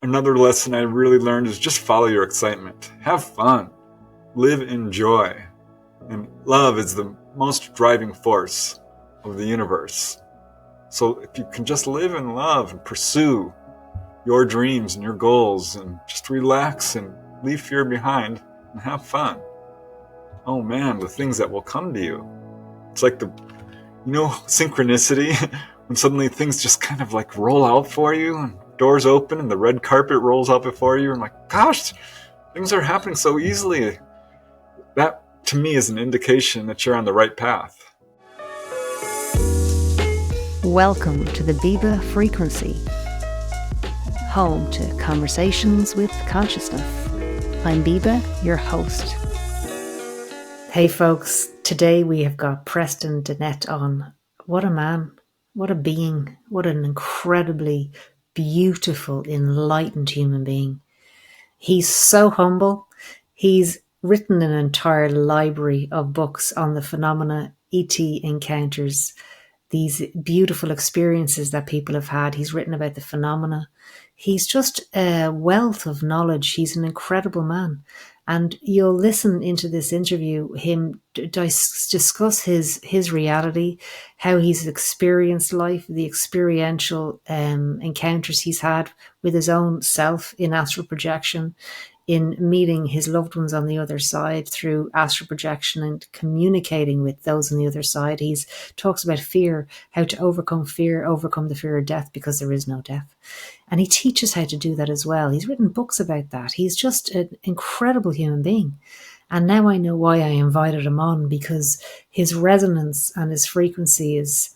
another lesson I really learned is just follow your excitement. Have fun. Live in joy. And love is the most driving force of the universe. So if you can just live in love and pursue your dreams and your goals and just relax and leave fear behind and have fun. Oh man, the things that will come to you. It's like synchronicity, when suddenly things just kind of like roll out for you and doors open and the red carpet rolls out before you and like, gosh, things are happening so easily. That to me is an indication that you're on the right path. Welcome to the Biba frequency, home to conversations with consciousness. I'm Biba, your host. Hey folks, today we have got Preston Dennett on. What a man, what a being, what an incredibly beautiful, enlightened human being. He's so humble. He's written an entire library of books on the phenomena ET encounters, these beautiful experiences that people have had. He's written about the phenomena. He's just a wealth of knowledge. He's an incredible man. And you'll listen into this interview, him discuss his reality, how he's experienced life, the experiential encounters he's had with his own self in astral projection, in meeting his loved ones on the other side through astral projection and communicating with those on the other side. He talks about fear, how to overcome fear, overcome the fear of death, because there is no death. And he teaches how to do that as well. He's written books about that. He's just an incredible human being. And now I know why I invited him on, because his resonance and his frequency it's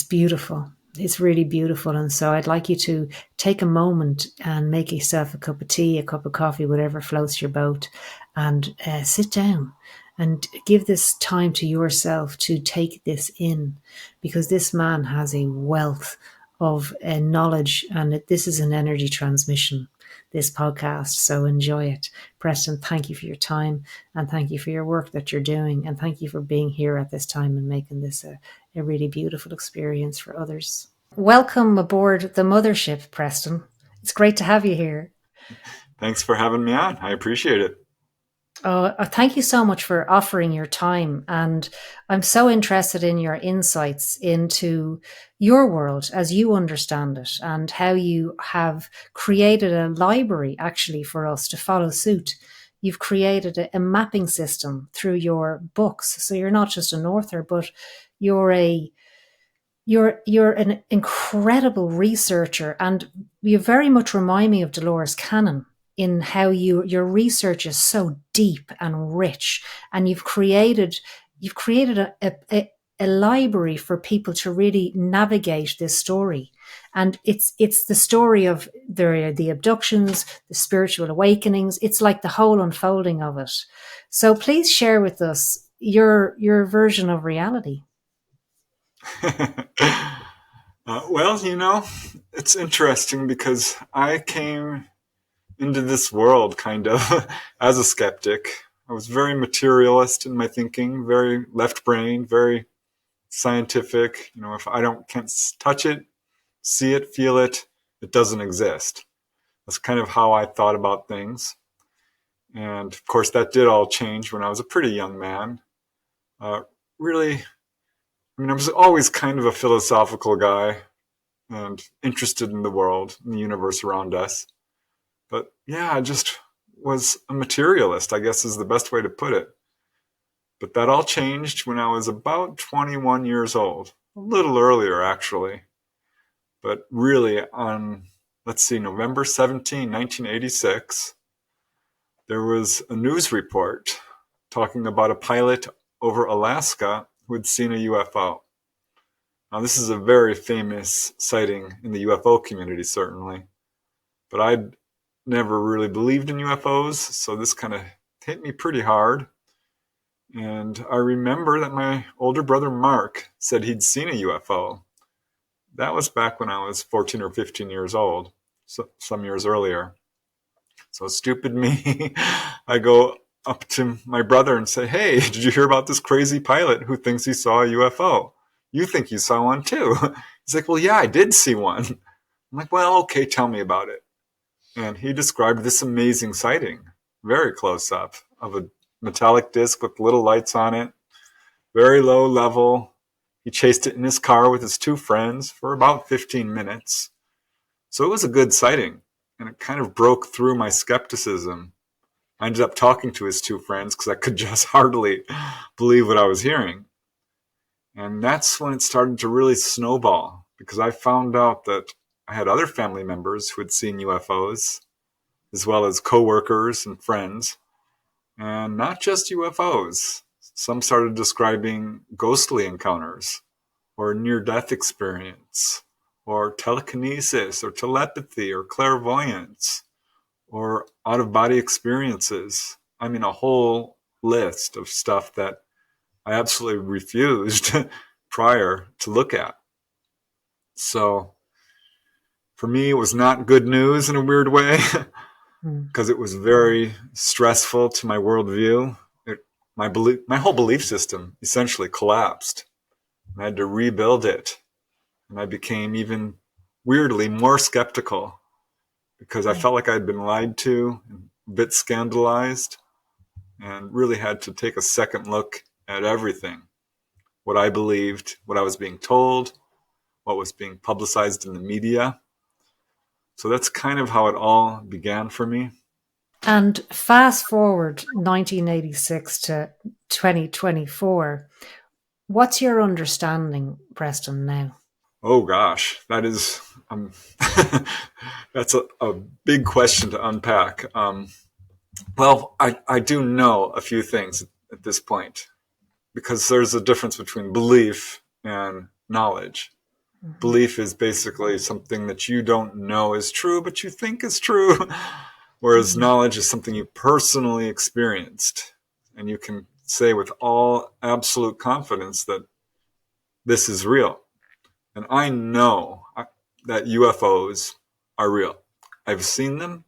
beautiful. It's really beautiful. And so I'd like you to take a moment and make yourself a cup of tea, a cup of coffee, whatever floats your boat, and sit down and give this time to yourself to take this in, because this man has a wealth of knowledge, and this is an energy transmission, this podcast. So enjoy it. Preston, thank you for your time, and thank you for your work that you're doing, and thank you for being here at this time and making this a really beautiful experience for others. Welcome aboard the mothership, Preston. It's great to have you here. Thanks for having me on. I appreciate it. Thank you so much for offering your time. And I'm so interested in your insights into your world as you understand it, and how you have created a library actually for us to follow suit. You've created a mapping system through your books. So you're not just an author, but you're an incredible researcher, and you very much remind me of Dolores Cannon in how your research is so deep and rich, and you've created a library for people to really navigate this story. And it's the story of the abductions, the spiritual awakenings. It's like the whole unfolding of it. So please share with us your version of reality. Well, it's interesting because I came into this world kind of as a skeptic. I was very materialist in my thinking, very left brain, very scientific. If I can't touch it, see it, feel it, it doesn't exist. That's kind of how I thought about things. And of course, that did all change when I was a pretty young man. I was always kind of a philosophical guy and interested in the world and the universe around us. But yeah, I just was a materialist, I guess is the best way to put it. But that all changed when I was about 21 years old, a little earlier actually. But really on, November 17, 1986, there was a news report talking about a pilot over Alaska who had seen a UFO. Now, this is a very famous sighting in the UFO community, certainly. But I'd never really believed in UFOs, so this kind of hit me pretty hard. And I remember that my older brother Mark said he'd seen a UFO. That was back when I was 14 or 15 years old, so some years earlier. So stupid me, I go up to my brother and say, hey, did you hear about this crazy pilot who thinks he saw a UFO? You think you saw one too? He's like, well, yeah, I did see one. I'm like, well, okay, tell me about it. And he described this amazing sighting, very close up, of a metallic disc with little lights on it, very low level. He chased it in his car with his two friends for about 15 minutes. So it was a good sighting, and it kind of broke through my skepticism. I ended up talking to his two friends because I could just hardly believe what I was hearing. And that's when it started to really snowball, because I found out that I had other family members who had seen UFOs, as well as coworkers and friends, and not just UFOs. Some started describing ghostly encounters, or near-death experience, or telekinesis, or telepathy, or clairvoyance, or out-of-body experiences. I mean, a whole list of stuff that I absolutely refused prior to look at. So for me, it was not good news in a weird way, because it was very stressful to my worldview. My whole belief system essentially collapsed. I had to rebuild it. And I became even weirdly more skeptical, because I felt like I'd been lied to, and a bit scandalized, and really had to take a second look at everything. What I believed, what I was being told, what was being publicized in the media. So that's kind of how it all began for me. And fast forward 1986 to 2024, what's your understanding, Preston, now? Oh gosh, that is that's a big question to unpack. Well, I do know a few things at this point, because there's a difference between belief and knowledge. Mm-hmm. Belief is basically something that you don't know is true, but you think is true. Whereas knowledge is something you personally experienced, and you can say with all absolute confidence that this is real. And I know that UFOs are real. I've seen them.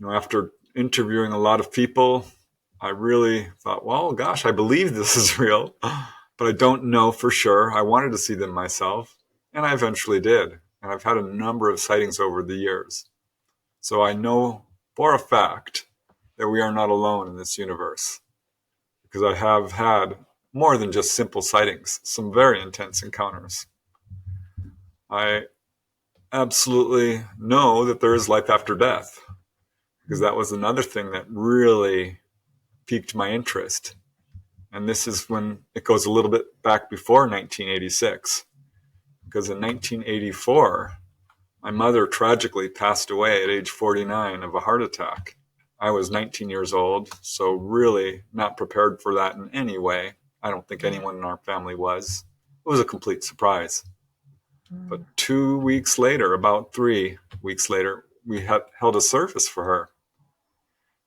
After interviewing a lot of people, I really thought, well, gosh, I believe this is real, but I don't know for sure. I wanted to see them myself, and I eventually did. And I've had a number of sightings over the years. So I know for a fact that we are not alone in this universe, because I have had more than just simple sightings, some very intense encounters. I absolutely know that there is life after death, because that was another thing that really piqued my interest. And this is when it goes a little bit back before 1986, because in 1984, my mother tragically passed away at age 49 of a heart attack. I was 19 years old, so really not prepared for that in any way. I don't think anyone in our family was. It was a complete surprise. But 2 weeks later, about 3 weeks later, we held a service for her.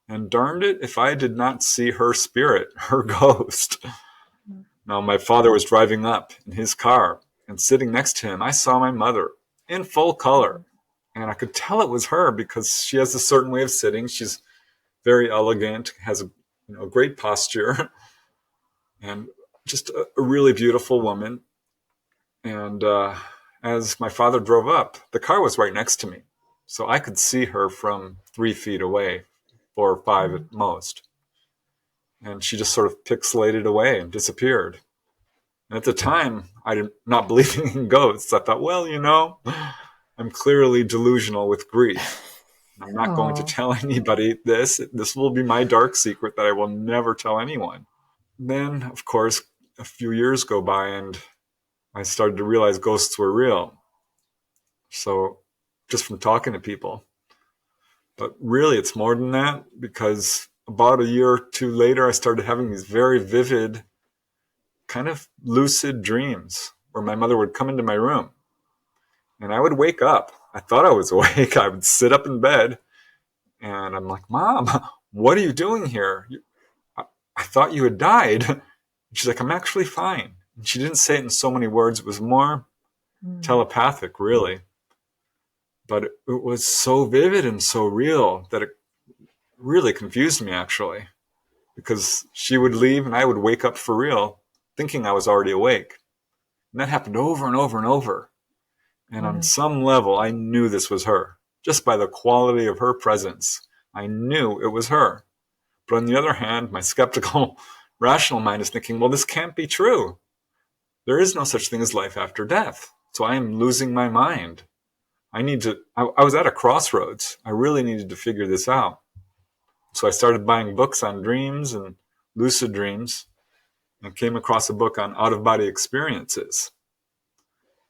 And darned it if I did not see her spirit, her ghost. Now, my father was driving up in his car, and sitting next to him, I saw my mother in full color. And I could tell it was her, because she has a certain way of sitting. She's very elegant, has a great posture, and just a really beautiful woman. And as my father drove up, the car was right next to me. So I could see her from 3 feet away, 4 or 5 at most. And she just sort of pixelated away and disappeared. And at the time, I did not believing in ghosts. I thought, well, I'm clearly delusional with grief. I'm not going to tell anybody this. This will be my dark secret that I will never tell anyone. Then, of course, a few years go by, and I started to realize ghosts were real. So just from talking to people. But really, it's more than that, because about a year or two later, I started having these very vivid, kind of lucid dreams where my mother would come into my room, and I would wake up. I thought I was awake. I would sit up in bed, and I'm like, Mom, what are you doing here? I thought you had died. She's like, I'm actually fine. And she didn't say it in so many words. It was more telepathic, really. But it was so vivid and so real that it really confused me, actually, because she would leave and I would wake up for real, thinking I was already awake. And that happened over and over and over. And on some level, I knew this was her. Just by the quality of her presence, I knew it was her. But on the other hand, my skeptical, rational mind is thinking, well, this can't be true. There is no such thing as life after death. So I am losing my mind. I was at a crossroads. I really needed to figure this out. So I started buying books on dreams and lucid dreams and came across a book on out-of-body experiences.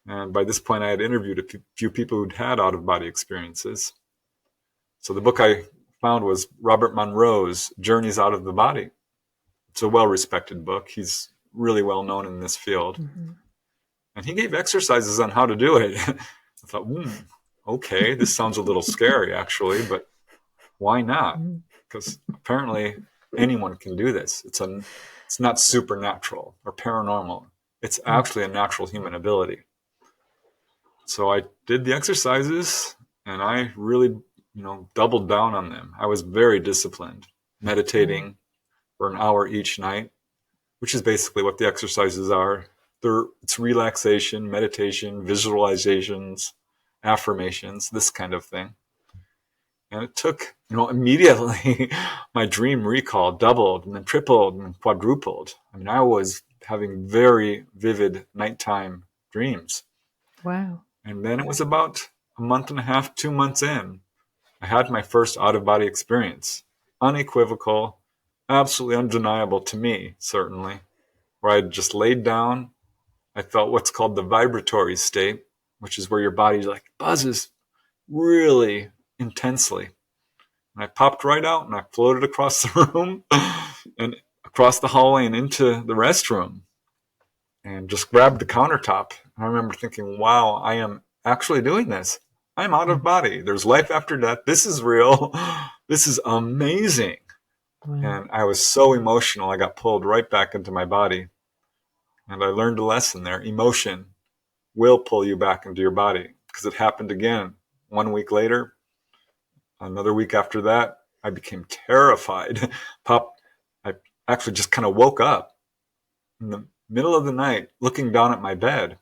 And by this point, I had interviewed a few people who'd had out-of-body experiences. So the book I found was Robert Monroe's Journeys Out of the Body. It's a well-respected book. He's really well known in this field. Mm-hmm. And he gave exercises on how to do it. I thought, okay, this sounds a little scary, actually, but why not? Because apparently anyone can do this. It's not supernatural or paranormal. It's actually a natural human ability. So I did the exercises, and I really, doubled down on them. I was very disciplined, meditating for an hour each night, which is basically what the exercises are. It's relaxation, meditation, visualizations, affirmations, this kind of thing. And it took, immediately my dream recall doubled and then tripled and quadrupled. I mean, I was having very vivid nighttime dreams. Wow. And then it was about a month and a half, 2 months in, I had my first out-of-body experience. Unequivocal, absolutely undeniable to me, certainly, where I just laid down. I felt what's called the vibratory state, which is where your body like buzzes really intensely. And I popped right out and I floated across the room and across the hallway and into the restroom and just grabbed the countertop. And I remember thinking, wow, I am actually doing this. I'm out of body. There's life after death. This is real. This is amazing. Wow. And I was so emotional. I got pulled right back into my body. And I learned a lesson there. Emotion will pull you back into your body, because it happened again. 1 week later, another week after that, I became terrified. I actually just kind of woke up in the middle of the night, looking down at my bed.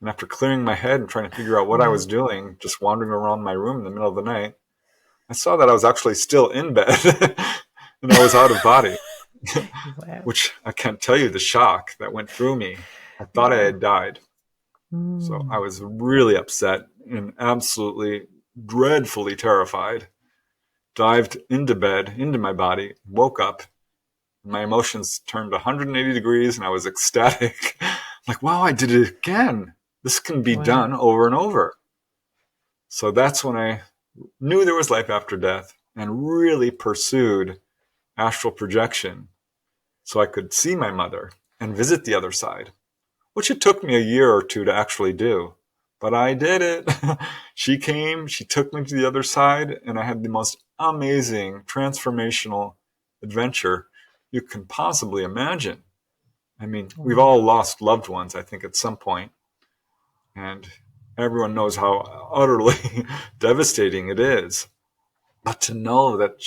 And after clearing my head and trying to figure out what I was doing, just wandering around my room in the middle of the night, I saw that I was actually still in bed and I was out of body. Wow. Which I can't tell you the shock that went through me. I thought I had died. So I was really upset and absolutely dreadfully terrified. Dived into bed, into my body, woke up. My emotions turned 180 degrees and I was ecstatic. Like, wow, I did it again. This can be done over and over. So that's when I knew there was life after death and really pursued astral projection so I could see my mother and visit the other side, which it took me a year or two to actually do. But I did it. She came, she took me to the other side, and I had the most amazing, transformational adventure you can possibly imagine. I mean, we've all lost loved ones, I think, at some point. And everyone knows how utterly devastating it is. But to know that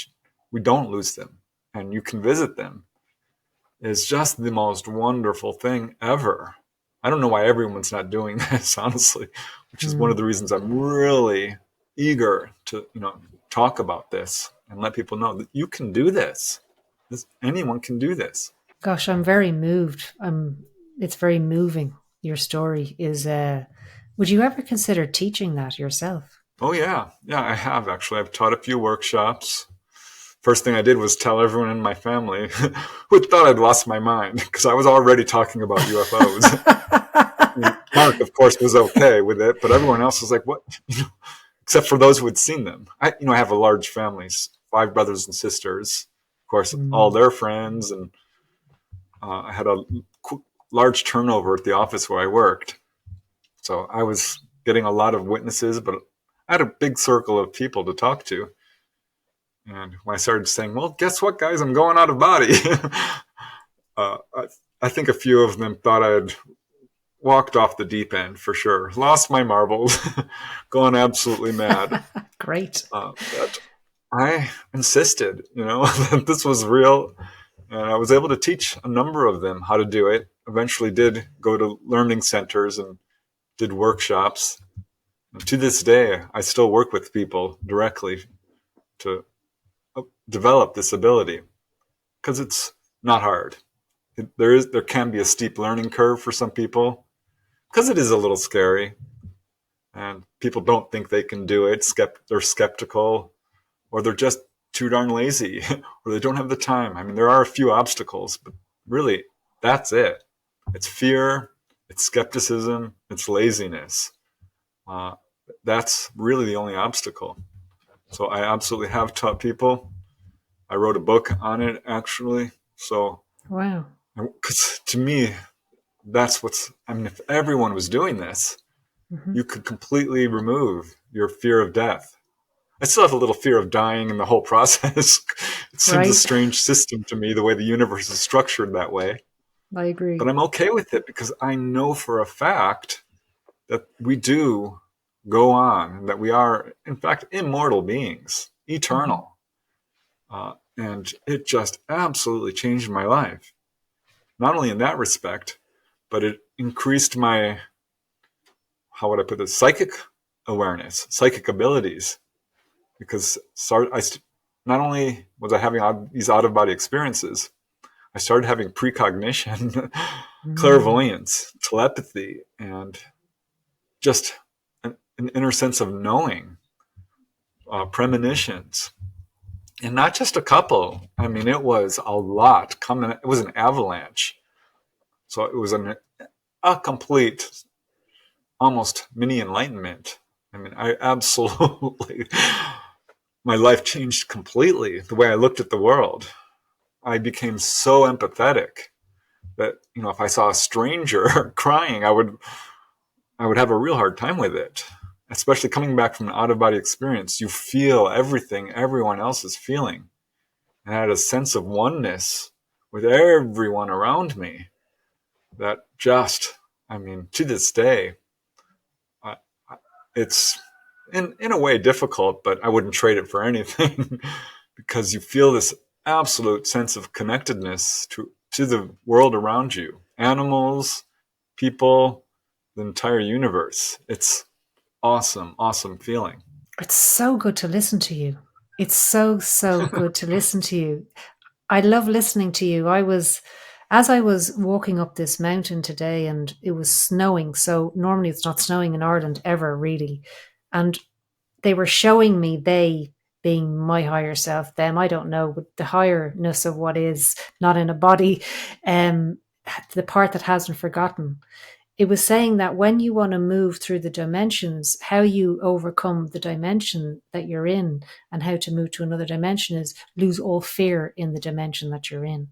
we don't lose them and you can visit them is just the most wonderful thing ever. I don't know why everyone's not doing this, honestly, which is one of the reasons I'm really eager to, talk about this and let people know that you can do this. Anyone can do this. Gosh, I'm very moved. It's very moving. Your story is, would you ever consider teaching that yourself? Oh, yeah. Yeah, I have, actually. I've taught a few workshops. First thing I did was tell everyone in my family who thought I'd lost my mind, because I was already talking about UFOs. Mark, of course, was okay with it, but everyone else was like, what? Except for those who had seen them. I have a large family, 5 brothers and sisters, of course, all their friends, and I had a large turnover at the office where I worked. So I was getting a lot of witnesses, but I had a big circle of people to talk to. And when I started saying, well, guess what, guys? I'm going out of body. I think a few of them thought I had walked off the deep end for sure. Lost my marbles, gone absolutely mad. Great. But I insisted, that this was real. And I was able to teach a number of them how to do it. Eventually did go to learning centers and did workshops. And to this day, I still work with people directly to develop this ability because it's not hard. There can be a steep learning curve for some people because it is a little scary and people don't think they can do it. They're skeptical, or they're just too darn lazy, or they don't have the time. I mean, there are a few obstacles, but really, that's it. It's fear, it's skepticism, it's laziness. That's really the only obstacle. So I absolutely have taught people. I wrote a book on it, actually. So, Wow. because to me, if everyone was doing this, Mm-hmm. you could completely remove your fear of death. I still have a little fear of dying in the whole process. It seems a Right. strange system to me, the way the universe is structured that way. I agree. But I'm okay with it because I know for a fact that we do go on, and that we are, in fact, immortal beings, eternal. And it just absolutely changed my life. Not only in that respect, but it increased my, how would I put this, psychic awareness, psychic abilities. Because not only was I having these out-of-body experiences, I started having precognition, clairvoyance, telepathy, and just an inner sense of knowing, premonitions. And not just a couple. I mean, it was a lot coming. It was an avalanche. So it was a complete, almost mini enlightenment. I mean, I absolutely, my life changed completely. The way I looked at the world. I became so empathetic that, if I saw a stranger crying, I would have a real hard time with it. Especially coming back from an out-of-body experience, you feel everything everyone else is feeling. And I had a sense of oneness with everyone around me that just, to this day, it's in a way difficult, but I wouldn't trade it for anything because you feel this absolute sense of connectedness to the world around you, animals, people, the entire universe. It's awesome feeling. It's so good to listen to you. It's so good to listen to you. I love listening to you. As I was walking up this mountain today, and it was snowing. So normally it's not snowing in Ireland ever, really. And they were showing me, they being my higher self, them, I don't know, but the higher-ness of what is not in a body, the part that hasn't forgotten. It was saying that when you want to move through the dimensions, how you overcome the dimension that you're in and how to move to another dimension is lose all fear in the dimension that you're in.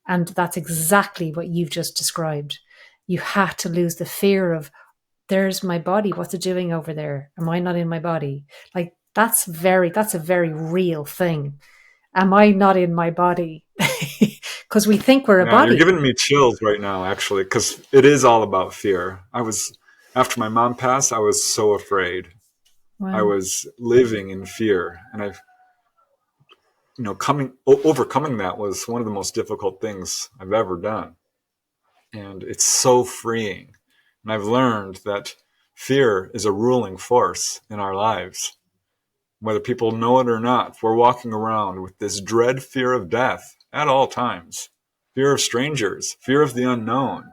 And that's exactly what you've just described. You had to lose the fear of, there's my body. What's it doing over there? Am I not in my body? Like that's a very real thing. Am I not in my body? Because we think we're a Yeah, you're body. giving me chills right now, actually, because it is all about fear. After my mom passed, I was so afraid. I Wow. was living in fear, and overcoming that was one of the most difficult things I've ever done. And it's so freeing. And I've learned that fear is a ruling force in our lives. Whether people know it or not, we're walking around with this dread fear of death at all times. Fear of strangers, fear of the unknown.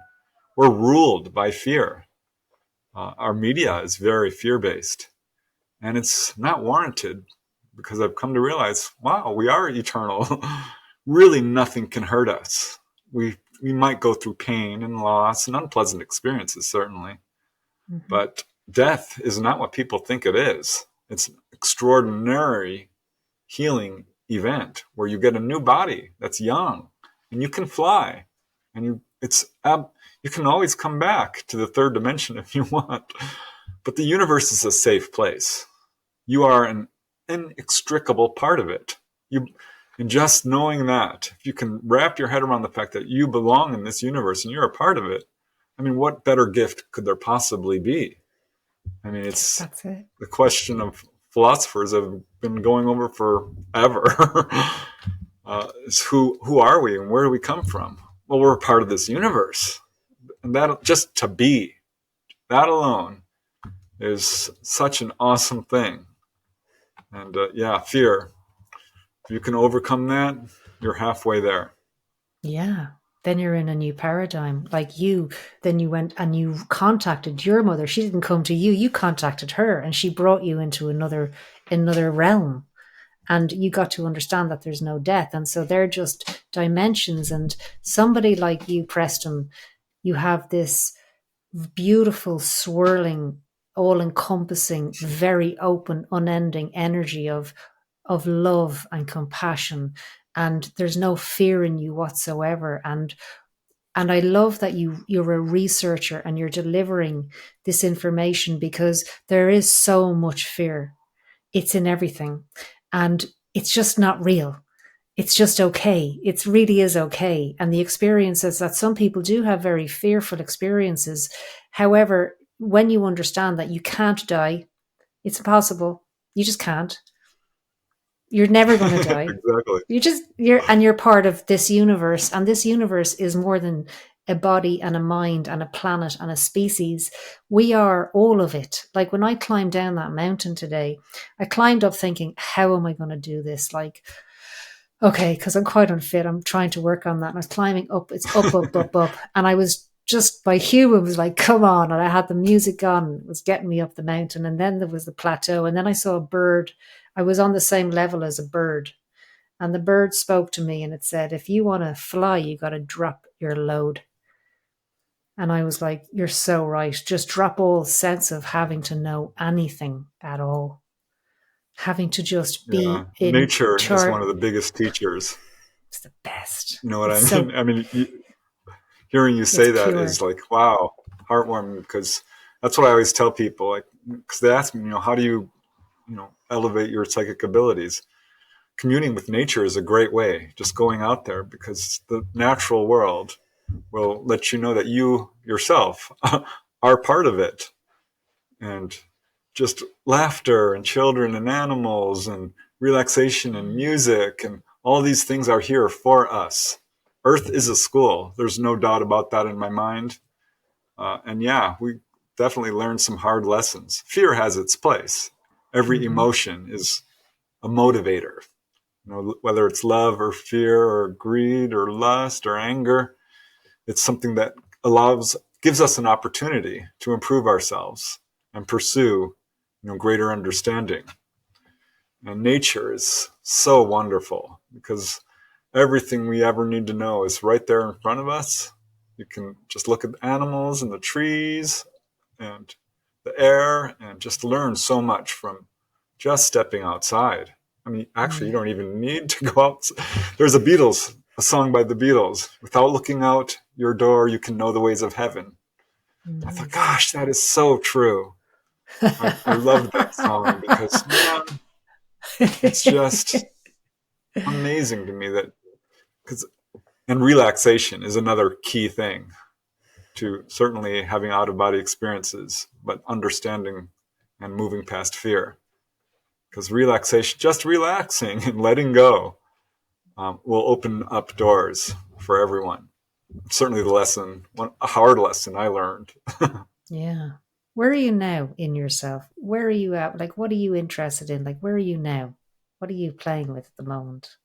We're ruled by fear. Our media is very fear-based. And it's not warranted because I've come to realize, wow, we are eternal. Really nothing can hurt us. We might go through pain and loss and unpleasant experiences, certainly. Mm-hmm. But death is not what people think it is. It's an extraordinary healing event where you get a new body that's young and you can fly. And you can always come back to the third dimension if you want. But the universe is a safe place. You are an inextricable part of it. And just knowing that, if you can wrap your head around the fact that you belong in this universe and you're a part of it, what better gift could there possibly be? It's That's it. the question of philosophers have been going over forever. Is who are we and where do we come from? Well, we're a part of this universe. And that just to be, that alone is such an awesome thing. And yeah, fear. If you can overcome that, you're halfway there. Yeah. Then you're in a new paradigm. Like you, then you went and you contacted your mother. She didn't come to you. You contacted her and she brought you into another realm. And you got to understand that there's no death. And so they're just dimensions. And somebody like you, Preston, you have this beautiful, swirling, all encompassing, very open, unending energy of love and compassion. And there's no fear in you whatsoever. And I love that you're a researcher and you're delivering this information, because there is so much fear. It's in everything. And it's just not real. It's just okay. It really is okay. And the experiences that some people do have, very fearful experiences. However, when you understand that you can't die, it's impossible. You just can't. You're never going to die. Exactly. You're part of this universe, and this universe is more than a body and a mind and a planet and a species. We are all of it. Like when I climbed down that mountain today, I climbed up thinking, how am I going to do this? Like, okay, because I'm quite unfit. I'm trying to work on that. And I was climbing up. It's up, up, up, up. And I was just, my human was like, come on. And I had the music on. It was getting me up the mountain. And then there was the plateau. And then I saw a bird. I was on the same level as a bird. And the bird spoke to me and it said, if you want to fly, you got to drop your load. And I was like, you're so right. Just drop all sense of having to know anything at all. Having to just be Yeah. in Nature is chart. one of the biggest teachers. It's the best. You know what It's I mean? I mean, hearing you say that pure. is like, wow, heartwarming, because that's what I always tell people. Like, because they ask me, how do you, elevate your psychic abilities? Communing with nature is a great way. Just going out there, because the natural world will let you know that you yourself are part of it. And just laughter and children and animals and relaxation and music and all these things are here for us. Earth is a school. There's no doubt about that in my mind. And yeah, we definitely learned some hard lessons. Fear has its place. Every emotion is a motivator. Whether it's love or fear or greed or lust or anger, it's something that gives us an opportunity to improve ourselves and pursue, greater understanding. And nature is so wonderful, because everything we ever need to know is right there in front of us. You can just look at the animals and the trees and the air and just learn so much from just stepping outside. I mean, actually, you don't even need to go out. There's a song by the Beatles. Without looking out your door, you can know the ways of heaven. Nice. I thought, gosh, that is so true. I love that song, because, man, it's just amazing to me and relaxation is another key thing to certainly having out-of-body experiences, but understanding and moving past fear. Because relaxation, just relaxing and letting go, will open up doors for everyone. Certainly a hard lesson I learned. Yeah. Where are you now in yourself? Where are you at? Like, what are you interested in? Like, where are you now? What are you playing with at the moment?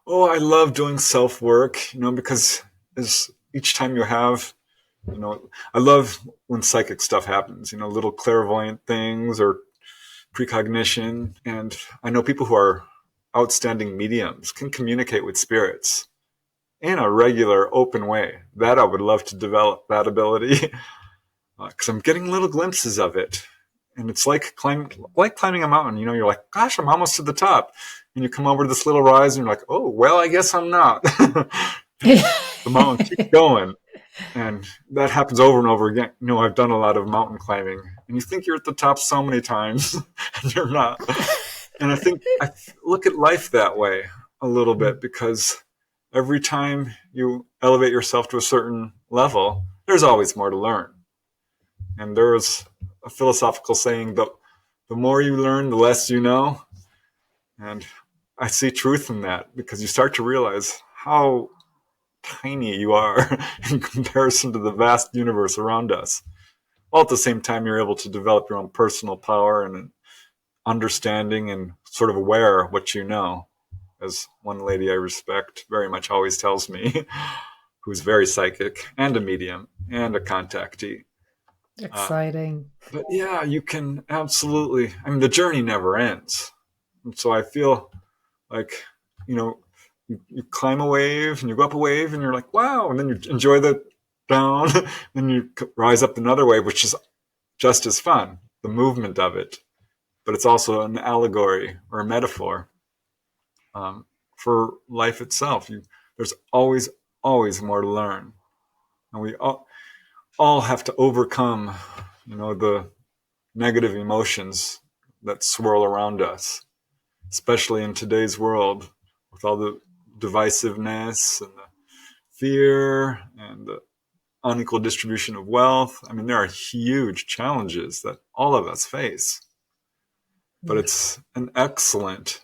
Oh, I love doing self-work, because each time you have, I love when psychic stuff happens, little clairvoyant things or precognition. And I know people who are outstanding mediums can communicate with spirits in a regular, open way. That I would love to develop that ability, because I'm getting little glimpses of it. And it's like climbing a mountain. You're like, gosh, I'm almost to the top. And you come over to this little rise and you're like, oh, well, I guess I'm not. The mountain keeps going. And that happens over and over again. I've done a lot of mountain climbing, and you think you're at the top so many times, and you're not. And I think I look at life that way a little bit, because every time you elevate yourself to a certain level, there's always more to learn. And there's a philosophical saying that the more you learn, the less you know. And I see truth in that, because you start to realize how tiny you are in comparison to the vast universe around us. while at the same time you're able to develop your own personal power and understanding and sort of aware of what you know. As one lady I respect very much always tells me, who's very psychic and a medium and a contactee. Exciting. But yeah, you can absolutely, I mean, the journey never ends. And so I feel like, you know, you climb a wave and you go up a wave and you're like, wow. And then you enjoy the down. Then you rise up another wave, which is just as fun, the movement of it. But it's also an allegory or a metaphor for life itself. There's always, always more to learn. And we all have to overcome, you know, the negative emotions that swirl around us, especially in today's world with all the divisiveness and the fear and the unequal distribution of wealth. I mean, there are huge challenges that all of us face, but it's an excellent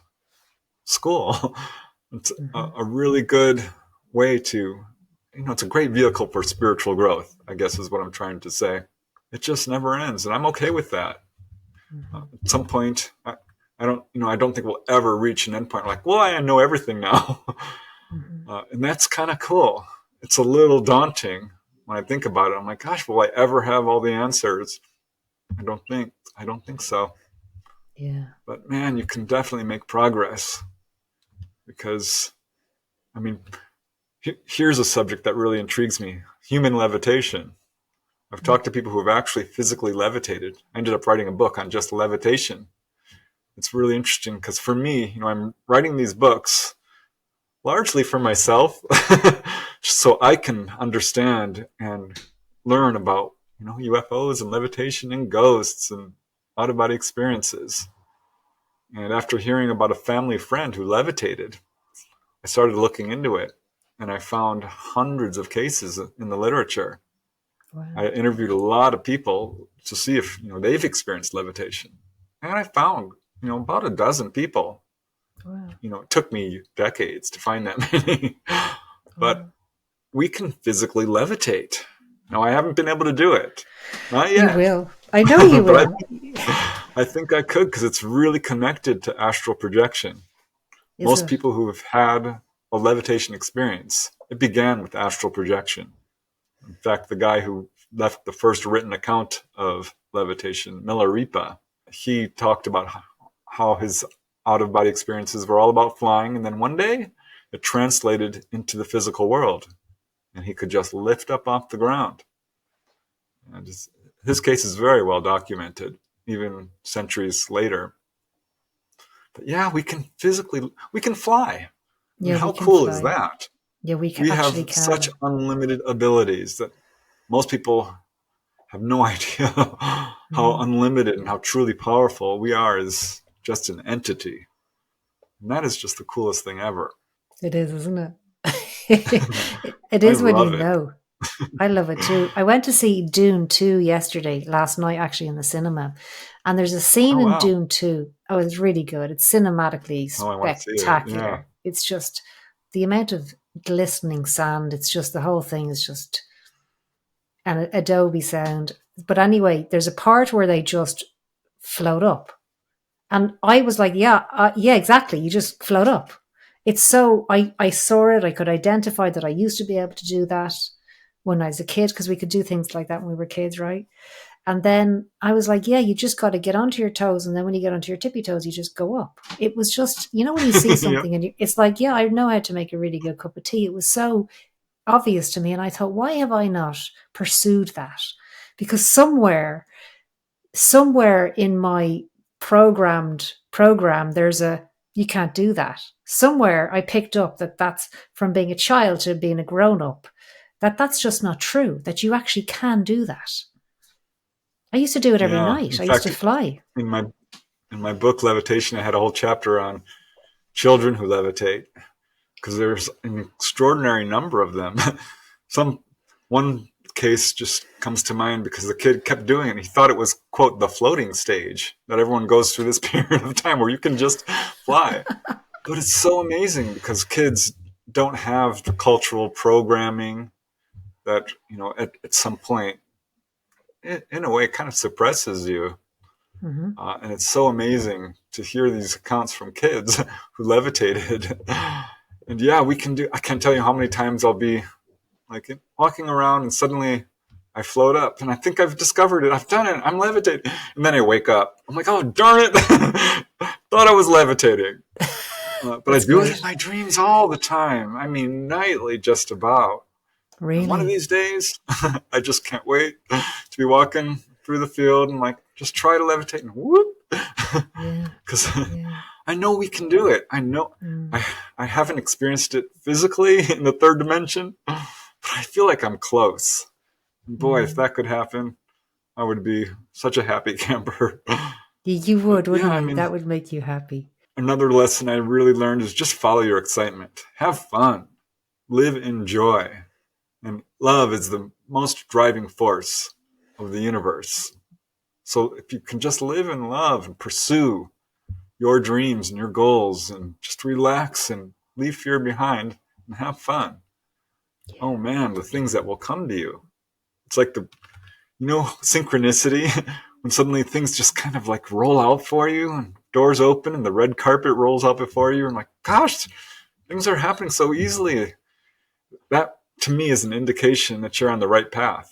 school. It's a really good way to, you know, it's a great vehicle for spiritual growth, I guess is what I'm trying to say. It just never ends, and I'm okay with that. At some point, I don't think we'll ever reach an endpoint like, well, I know everything now. And that's kind of cool. It's a little daunting when I think about it. I'm like, gosh, will I ever have all the answers? I don't think so. Yeah. But man, you can definitely make progress because, I mean, here's a subject that really intrigues me: human levitation. I've talked to people who have actually physically levitated. I ended up writing a book on just levitation. It's really interesting because for me, you know, I'm writing these books largely for myself, just so I can understand and learn about, you know, UFOs and levitation and ghosts and out-of-body experiences. And after hearing about a family friend who levitated, I started looking into it, and I found hundreds of cases in the literature. Wow. I interviewed a lot of people to see if, you know, they've experienced levitation, and I found, you know, about a dozen people. Wow. You know, it took me decades to find that many, but we can physically levitate. Now, I haven't been able to do it, not yet. You will. I know you will. I think I could, because it's really connected to astral projection. Most people who have had a levitation experience, it began with astral projection. In fact, the guy who left the first written account of levitation, Milarepa, he talked about how his out-of-body experiences were all about flying, and then one day it translated into the physical world, and he could just lift up off the ground. And his case is very well documented, even centuries later. But yeah, we can fly. Yeah, how cool is that? Yeah, we have such unlimited abilities that most people have no idea how unlimited and how truly powerful we are as just an entity. And that is just the coolest thing ever. It is, isn't it? It is when you know. I love it too. I went to see Dune 2 last night actually in the cinema. And there's a scene in Dune 2. Oh, it's really good. It's cinematically spectacular. It's just the amount of glistening sand. It's just the whole thing is just an Adobe sound. But anyway, there's a part where they just float up. And I was like, yeah, exactly. You just float up. It's so, I saw it. I could identify that I used to be able to do that when I was a kid, because we could do things like that when we were kids, right? And then I was like, yeah, you just got to get onto your toes. And then when you get onto your tippy toes, you just go up. It was just, you know, when you see something and it's like, yeah, I know how to make a really good cup of tea. It was so obvious to me. And I thought, why have I not pursued that? Because somewhere in my program, there's you can't do that. Somewhere I picked up that's from being a child to being a grown up, that's just not true, that you actually can do that. I used to do it every night. I used to fly. In my book, Levitation, I had a whole chapter on children who levitate, because there's an extraordinary number of them. One case just comes to mind because the kid kept doing it. He thought it was, quote, the floating stage, that everyone goes through this period of time where you can just fly. But it's so amazing because kids don't have the cultural programming that, you know, at some point, in a way, kind of suppresses you. Mm-hmm. And it's so amazing to hear these accounts from kids who levitated. And yeah, I can't tell you how many times I'll be like walking around and suddenly I float up and I think I've discovered it. I've done it. I'm levitating. And then I wake up. I'm like, oh, darn it. Thought I was levitating. But I That's do it great. in my dreams all the time. I mean, nightly, just about. And one of Really? these days, I just can't wait to be walking through the field and like just try to levitate and whoop. Yeah. Because Yeah. I know we can do it. I know Mm. I haven't experienced it physically in the third dimension, but I feel like I'm close. And boy, if Mm. that could happen, I would be such a happy camper. You But would, yeah, wouldn't I you? mean, That would make you happy. another lesson I really learned is just follow your excitement. Have fun. Live in joy. And love is the most driving force of the universe. So if you can just live in love and pursue your dreams and your goals and just relax and leave fear behind and have fun. Yeah. Oh man, the things that will come to you. It's like synchronicity when suddenly things just kind of like roll out for you and doors open and the red carpet rolls out before you and like, gosh, things are happening so easily. That to me is an indication that you're on the right path.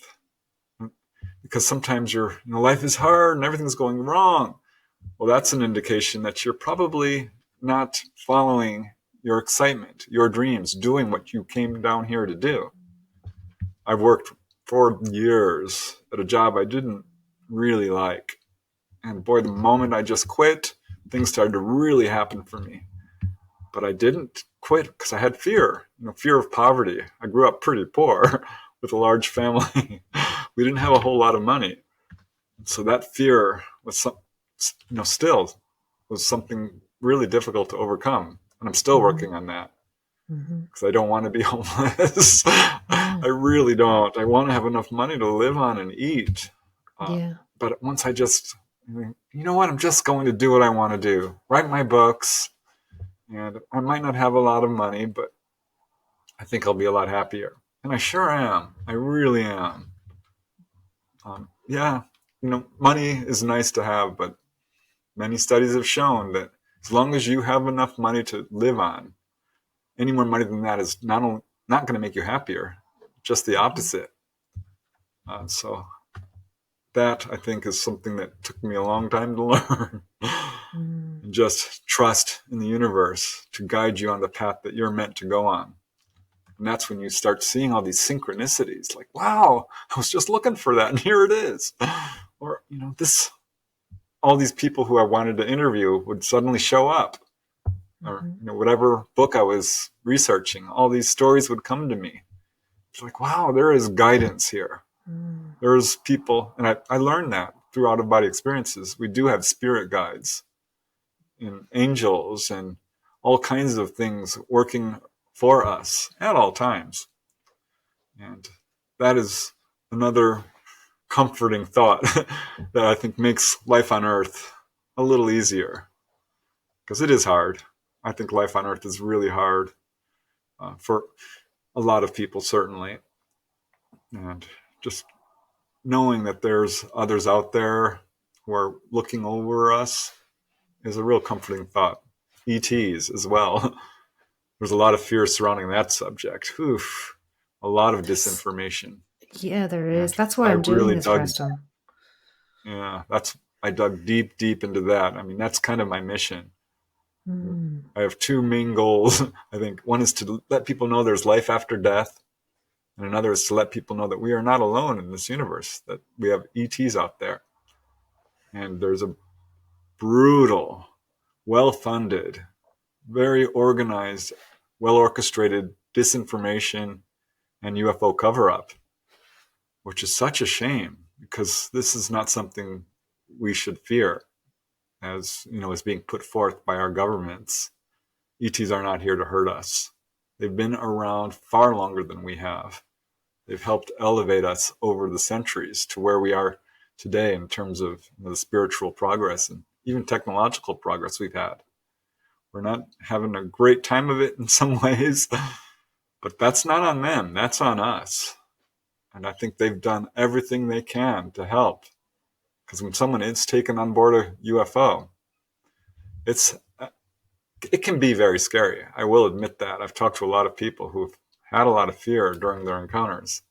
Because sometimes life is hard and everything's going wrong. Well, that's an indication that you're probably not following your excitement, your dreams, doing what you came down here to do. I've worked for years at a job I didn't really like. And boy, the moment I just quit, things started to really happen for me. But I didn't quit because I had fear, fear of poverty. I grew up pretty poor with a large family. We didn't have a whole lot of money. So that fear was still was something really difficult to overcome. And I'm still Mm-hmm. working on that Mm-hmm. because I don't want to be homeless. Yeah. I really don't. I want to have enough money to live on and eat. Yeah. But once you know what? I'm just going to do what I want to do. Write my books. And I might not have a lot of money, but I think I'll be a lot happier. And I sure am. I really am. Yeah, money is nice to have, but many studies have shown that as long as you have enough money to live on, any more money than that is not going to make you happier, just the opposite. So that I think is something that took me a long time to learn. Mm. And just trust in the universe to guide you on the path that you're meant to go on. And that's when you start seeing all these synchronicities, like, wow, I was just looking for that, and here it is. Or, all these people who I wanted to interview would suddenly show up. Or, whatever book I was researching, all these stories would come to me. It's like, wow, there is guidance here. Mm. There's people, and I learned that through out-of-body experiences. We do have spirit guides and angels and all kinds of things working for us at all times. And that is another comforting thought that I think makes life on Earth a little easier. Because it is hard. I think life on Earth is really hard for a lot of people, certainly. And just knowing that there's others out there who are looking over us is a real comforting thought. ETs as well. There's a lot of fear surrounding that subject. Oof, a lot of disinformation. Yeah, there And is. That's why I I'm doing really this, dug, Preston. yeah, I dug deep, deep into that. I mean, that's kind of my mission. Mm. I have two main goals. I think one is to let people know there's life after death. And another is to let people know that we are not alone in this universe, that we have ETs out there. And there's a brutal, well-funded, very organized, well-orchestrated disinformation and UFO cover-up, which is such a shame because this is not something we should fear as being put forth by our governments. ETs are not here to hurt us. They've been around far longer than we have. They've helped elevate us over the centuries to where we are today in terms of the spiritual progress and even technological progress we've had. We're not having a great time of it in some ways, but that's not on them. That's on us. And I think they've done everything they can to help. Because when someone is taken on board a UFO, it can be very scary. I will admit that. I've talked to a lot of people who've had a lot of fear during their encounters,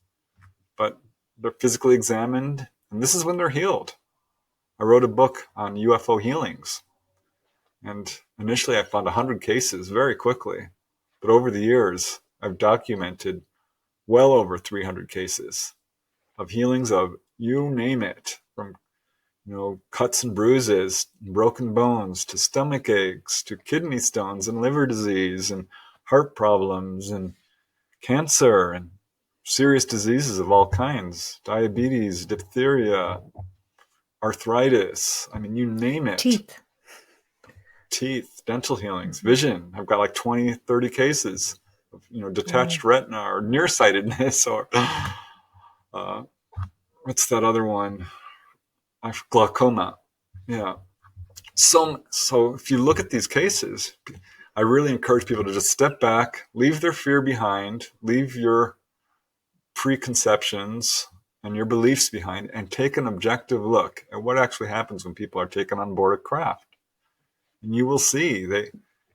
but they're physically examined, and this is when they're healed. I wrote a book on UFO healings, and initially I found 100 cases very quickly, but over the years I've documented well over 300 cases of healings of you name it, from cuts and bruises, broken bones, to stomach aches, to kidney stones and liver disease and heart problems and cancer and serious diseases of all kinds, diabetes, diphtheria, arthritis. I mean, you name it. Teeth, dental healings, vision. I've got like 20, 30 cases of, detached retina or nearsightedness or what's that other one? Glaucoma. Yeah. So if you look at these cases, I really encourage people to just step back, leave their fear behind, leave your preconceptions and your beliefs behind, and take an objective look at what actually happens when people are taken on board a craft. And you will see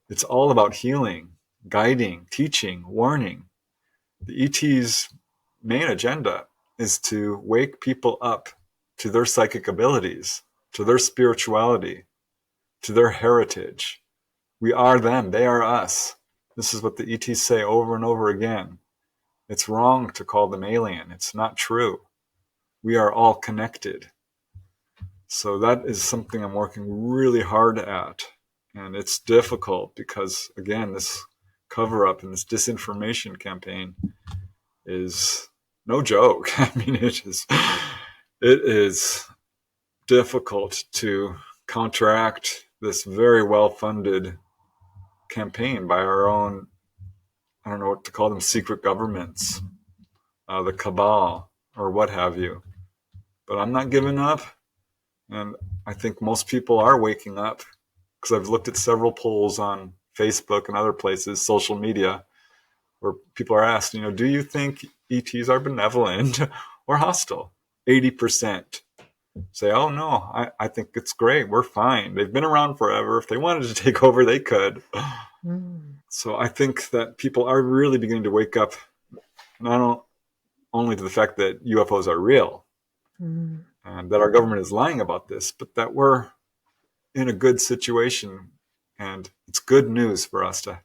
it's all about healing, guiding, teaching, warning. The ET's main agenda is to wake people up to their psychic abilities, to their spirituality, to their heritage. We are them, they are us. This is what the ETs say over and over again. It's wrong to call them alien. It's not true. We are all connected. So that is something I'm working really hard at. And it's difficult because, again, this cover-up and this disinformation campaign is no joke. I mean, it is difficult to counteract this very well-funded campaign by our own, I don't know what to call them, secret governments, the cabal, or what have you. But I'm not giving up, and I think most people are waking up, because I've looked at several polls on Facebook and other places, social media, where people are asked, do you think ETs are benevolent or hostile? 80% say, oh no, I think it's great. We're fine. They've been around forever. If they wanted to take over, they could. So I think that people are really beginning to wake up, not only to the fact that UFOs are real and that our government is lying about this, but that we're in a good situation, and it's good news for us to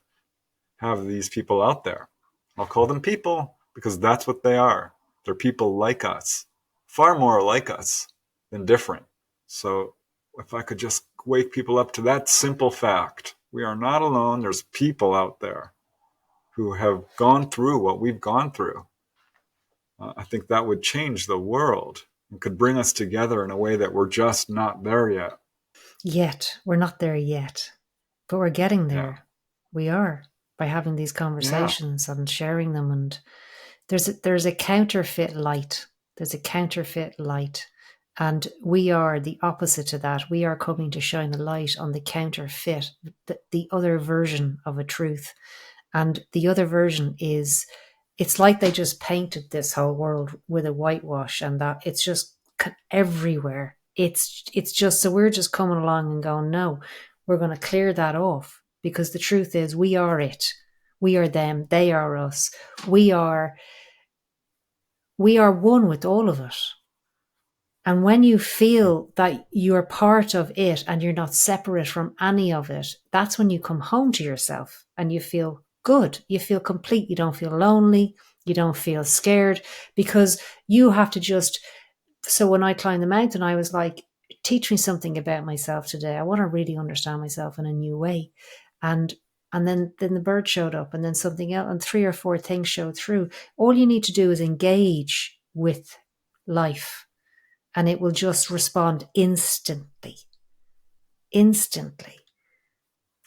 have these people out there. I'll call them people because that's what they are. They're people like us, far more like us than different. So if I could just wake people up to that simple fact, we are not alone. There's people out there who have gone through what we've gone through. I think that would change the world and could bring us together in a way that we're just not there yet. We're not there yet, but we're getting there. Yeah. We are, by having these conversations and sharing them. And there's a counterfeit light. There's a counterfeit light. And we are the opposite to that. We are coming to shine a light on the counterfeit, the other version of a truth. And the other version is, it's like they just painted this whole world with a whitewash, and that it's just everywhere. It's just, so we're just coming along and going, no, we're going to clear that off, because the truth is we are it. We are them. They are us. We are one with all of it. And when you feel that you're part of it and you're not separate from any of it, that's when you come home to yourself and you feel good. You feel complete. You don't feel lonely. You don't feel scared, because you have to just... So when I climbed the mountain, I was like, teach me something about myself today. I want to really understand myself in a new way. And then the bird showed up, and then something else, and 3 or 4 things showed through. All you need to do is engage with life, and it will just respond instantly. Instantly.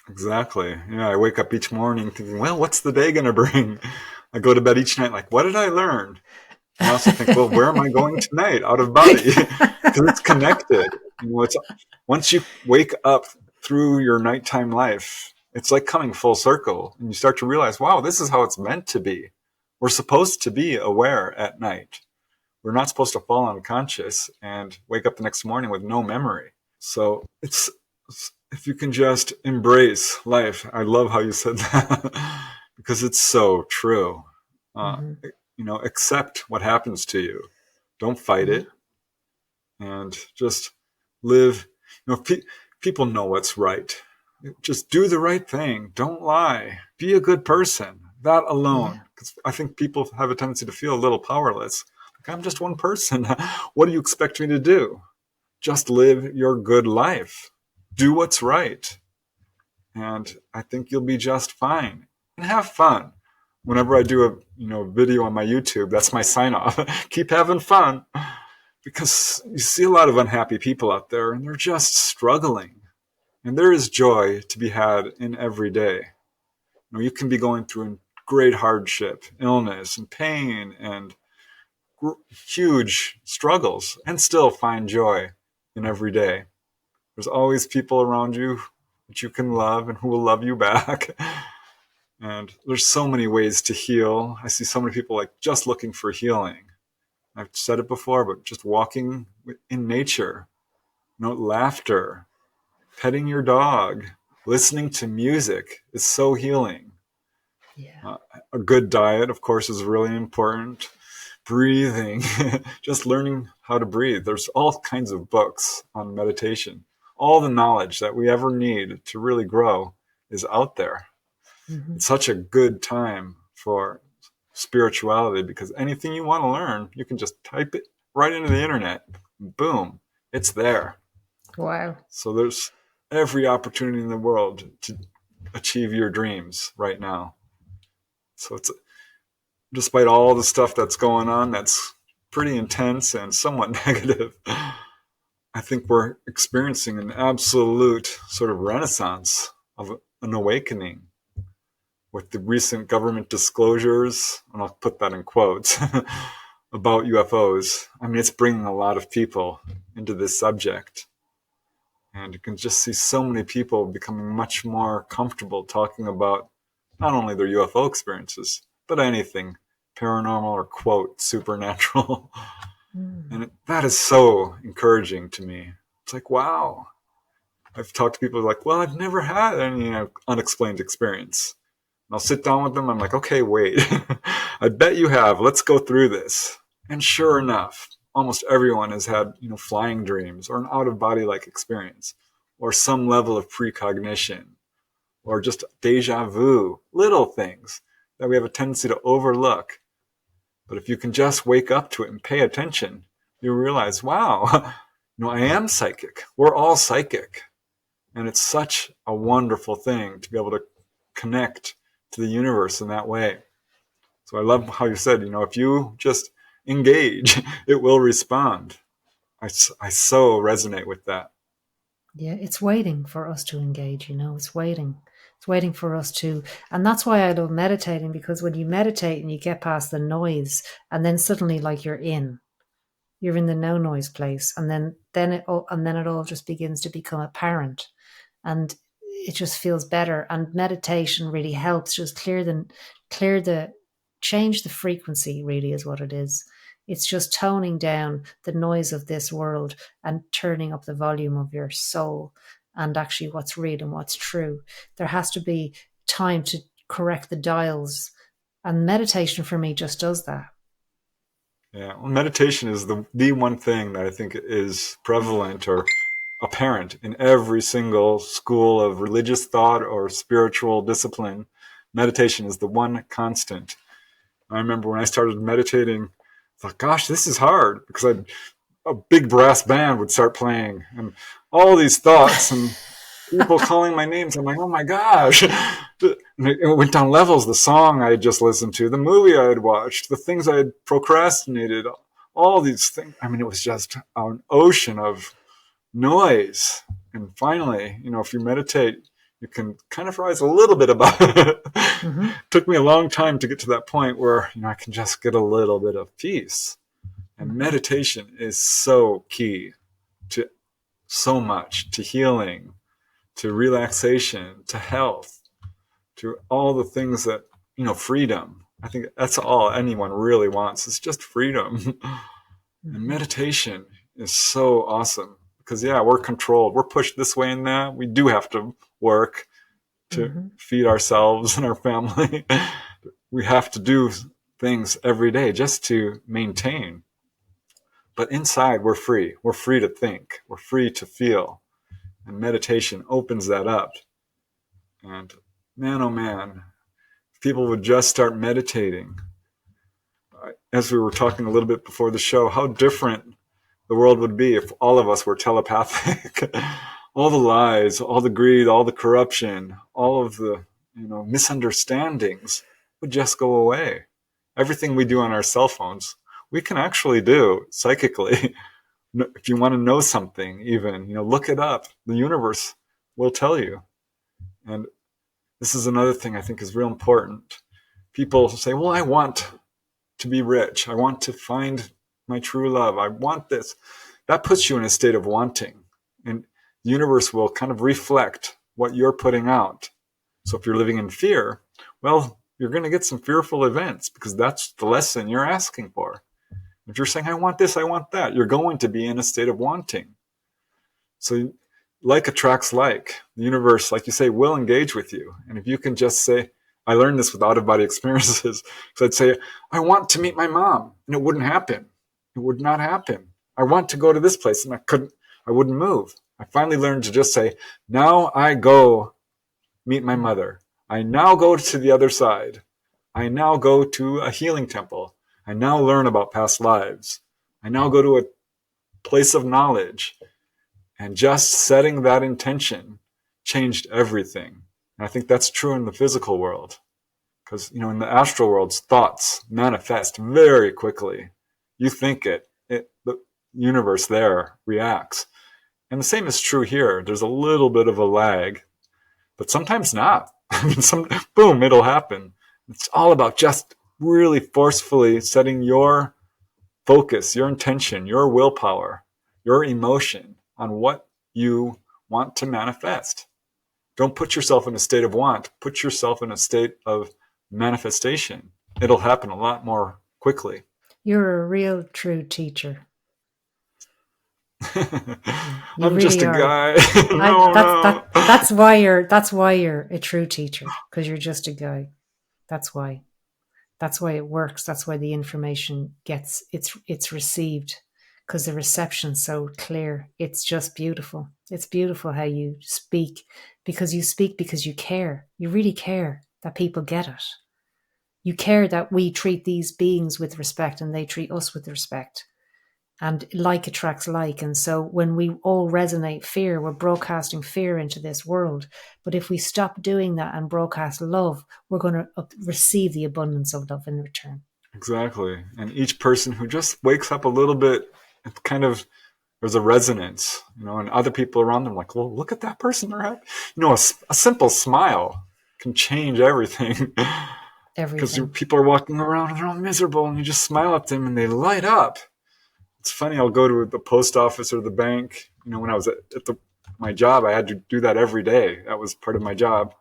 Exactly. Yeah, I wake up each morning thinking, well, what's the day going to bring? I go to bed each night like, what did I learn? And I also think, well, where am I going tonight? Out of body. Because it's connected. Once you wake up through your nighttime life, it's like coming full circle. And you start to realize, wow, this is how it's meant to be. We're supposed to be aware at night. we're not supposed to fall unconscious and wake up the next morning with no memory. So it's, if you can just embrace life. I love how you said that because it's so true. Mm-hmm. Accept what happens to you. Don't fight Yeah. it, and just live. People know what's right. Just do the right thing. Don't lie. Be a good person. That Yeah. alone, because I think people have a tendency to feel a little powerless. Like, I'm just one person. What do you expect me to do? Just live your good life. Do what's right. And I think you'll be just fine. And have fun. Whenever I do a video on my YouTube, that's my sign off. Keep having fun. Because you see a lot of unhappy people out there and they're just struggling. And there is joy to be had in every day. You can be going through great hardship, illness, and pain, and huge struggles, and still find joy in every day. There's always people around you that you can love and who will love you back. And there's so many ways to heal. I see so many people like just looking for healing. I've said it before, but just walking in nature, laughter, petting your dog, listening to music is so healing. Yeah. A good diet, of course, is really important. Breathing, just learning how to breathe. There's all kinds of books on meditation. All the knowledge that we ever need to really grow is out there. Mm-hmm. It's such a good time for spirituality because anything you want to learn, you can just type it right into the internet. Boom, it's there. Wow. So there's every opportunity in the world to achieve your dreams right now. So it's, despite all the stuff that's going on, that's pretty intense and somewhat negative, I think we're experiencing an absolute sort of renaissance of an awakening with the recent government disclosures, and I'll put that in quotes, about UFOs. I mean, it's bringing a lot of people into this subject. And you can just see so many people becoming much more comfortable talking about not only their UFO experiences, but anything paranormal or, quote, supernatural. And that is so encouraging to me. It's like, wow. I've talked to people like, well, I've never had any unexplained experience. And I'll sit down with them. I'm like, okay, wait. I bet you have. Let's go through this. And sure enough, almost everyone has had, flying dreams or an out-of-body like experience or some level of precognition or just deja vu, little things that we have a tendency to overlook. But if you can just wake up to it and pay attention, you realize, wow, I am psychic. We're all psychic. And it's such a wonderful thing to be able to connect to the universe in that way. So I love how you said, if you just engage, it will respond. I so resonate with that. Yeah, it's waiting for us to engage, it's waiting. It's waiting for us to, and that's why I love meditating, because when you meditate and you get past the noise and then suddenly like you're in the no noise place, and then it all just begins to become apparent, and it just feels better. And meditation really helps just change the frequency, really is what it is. It's just toning down the noise of this world and turning up the volume of your soul and actually what's real and what's true. There has to be time to correct the dials, and meditation for me just does that. Yeah, well, meditation is the one thing that I think is prevalent or apparent in every single school of religious thought or spiritual discipline. Meditation is the one constant. I remember when I started meditating, I thought, gosh, this is hard, because a big brass band would start playing and all these thoughts and people calling my names. I'm like, oh my gosh. And it went down levels. The song I had just listened to, the movie I had watched, the things I had procrastinated, all these things. I mean, it was just an ocean of noise. And finally, if you meditate, you can kind of rise a little bit above it. Mm-hmm. It took me a long time to get to that point where, I can just get a little bit of peace. And meditation is so key to so much, to healing, to relaxation, to health, to all the things that, freedom. I think that's all anyone really wants. It's just freedom. And meditation is so awesome because, yeah, we're controlled. We're pushed this way and that. We do have to work to feed ourselves and our family. We have to do things every day just to maintain. But inside, we're free. We're free to think. We're free to feel. And meditation opens that up. And man, oh man, if people would just start meditating, as we were talking a little bit before the show, how different the world would be if all of us were telepathic. All the lies, all the greed, all the corruption, all of the misunderstandings would just go away. Everything we do on our cell phones, we can actually do psychically. If you want to know something, even, look it up. The universe will tell you. And this is another thing I think is real important. People say, well, I want to be rich. I want to find my true love. I want this. That puts you in a state of wanting. And the universe will kind of reflect what you're putting out. So if you're living in fear, well, you're going to get some fearful events because that's the lesson you're asking for. If you're saying, I want this, I want that, you're going to be in a state of wanting. So like attracts like. The universe, like you say, will engage with you. And if you can just say, I learned this with out-of-body experiences. So I'd say, I want to meet my mom, and it wouldn't happen. It would not happen. I want to go to this place, and I wouldn't move. I finally learned to just say, now I go meet my mother. I now go to the other side. I now go to a healing temple. I now learn about past lives. I now go to a place of knowledge. And just setting that intention changed everything. And I think that's true in the physical world. Because, in the astral world, thoughts manifest very quickly. You think the universe there reacts. And the same is true here. There's a little bit of a lag, but sometimes not. Boom, it'll happen. It's all about just really forcefully setting your focus, your intention, your willpower, your emotion on what you want to manifest. Don't put yourself in a state of want. Put yourself in a state of manifestation. It'll happen a lot more quickly. You're a real true teacher. I'm really just a guy. No. That's why you're a true teacher, because you're just a guy. That's why it works. That's why the information it's received, because the reception's so clear. It's just beautiful. It's beautiful how you speak because you care. You really care that people get it. You care that we treat these beings with respect and they treat us with respect. And like attracts like. And so when we all resonate fear, we're broadcasting fear into this world. But if we stop doing that and broadcast love, we're going to receive the abundance of love in return. Exactly. And each person who just wakes up a little bit, it kind of, there's a resonance, and other people around them like, well, look at that person. They're happy. A simple smile can change everything. Because people are walking around and they're all miserable and you just smile at them and they light up. It's funny, I'll go to the post office or the bank. When I was at my job, I had to do that every day. That was part of my job.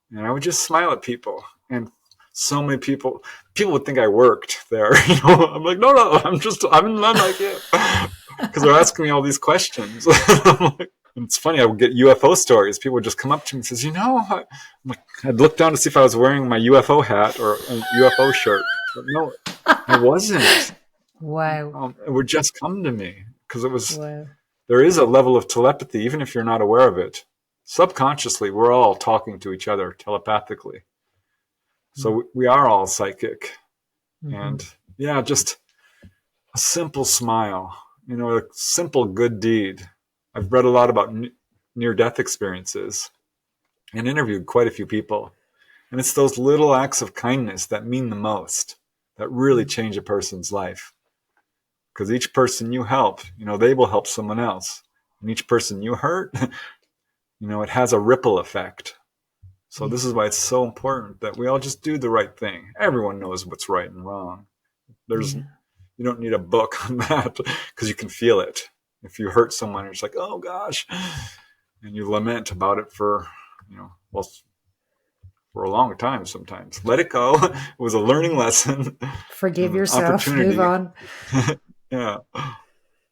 And I would just smile at people. And so many people would think I worked there. I'm like, no, I'm not like you. Because they're asking me all these questions. And it's funny, I would get UFO stories. People would just come up to me and says, I'd look down to see if I was wearing my UFO hat or a UFO shirt. But no, I wasn't. Wow. It would just come to me because it was, there is a level of telepathy, even if you're not aware of it. Subconsciously, we're all talking to each other telepathically. So we are all psychic. And just a simple smile, a simple good deed. I've read a lot about near-death experiences and interviewed quite a few people. And it's those little acts of kindness that mean the most, that really change a person's life. Because each person you help, they will help someone else. And each person you hurt, it has a ripple effect. So this is why it's so important that we all just do the right thing. Everyone knows what's right and wrong. You don't need a book on that because you can feel it. If you hurt someone, it's like, oh gosh, and you lament about it for, for a long time sometimes. Let it go. It was a learning lesson. Forgive yourself. Move on. Yeah,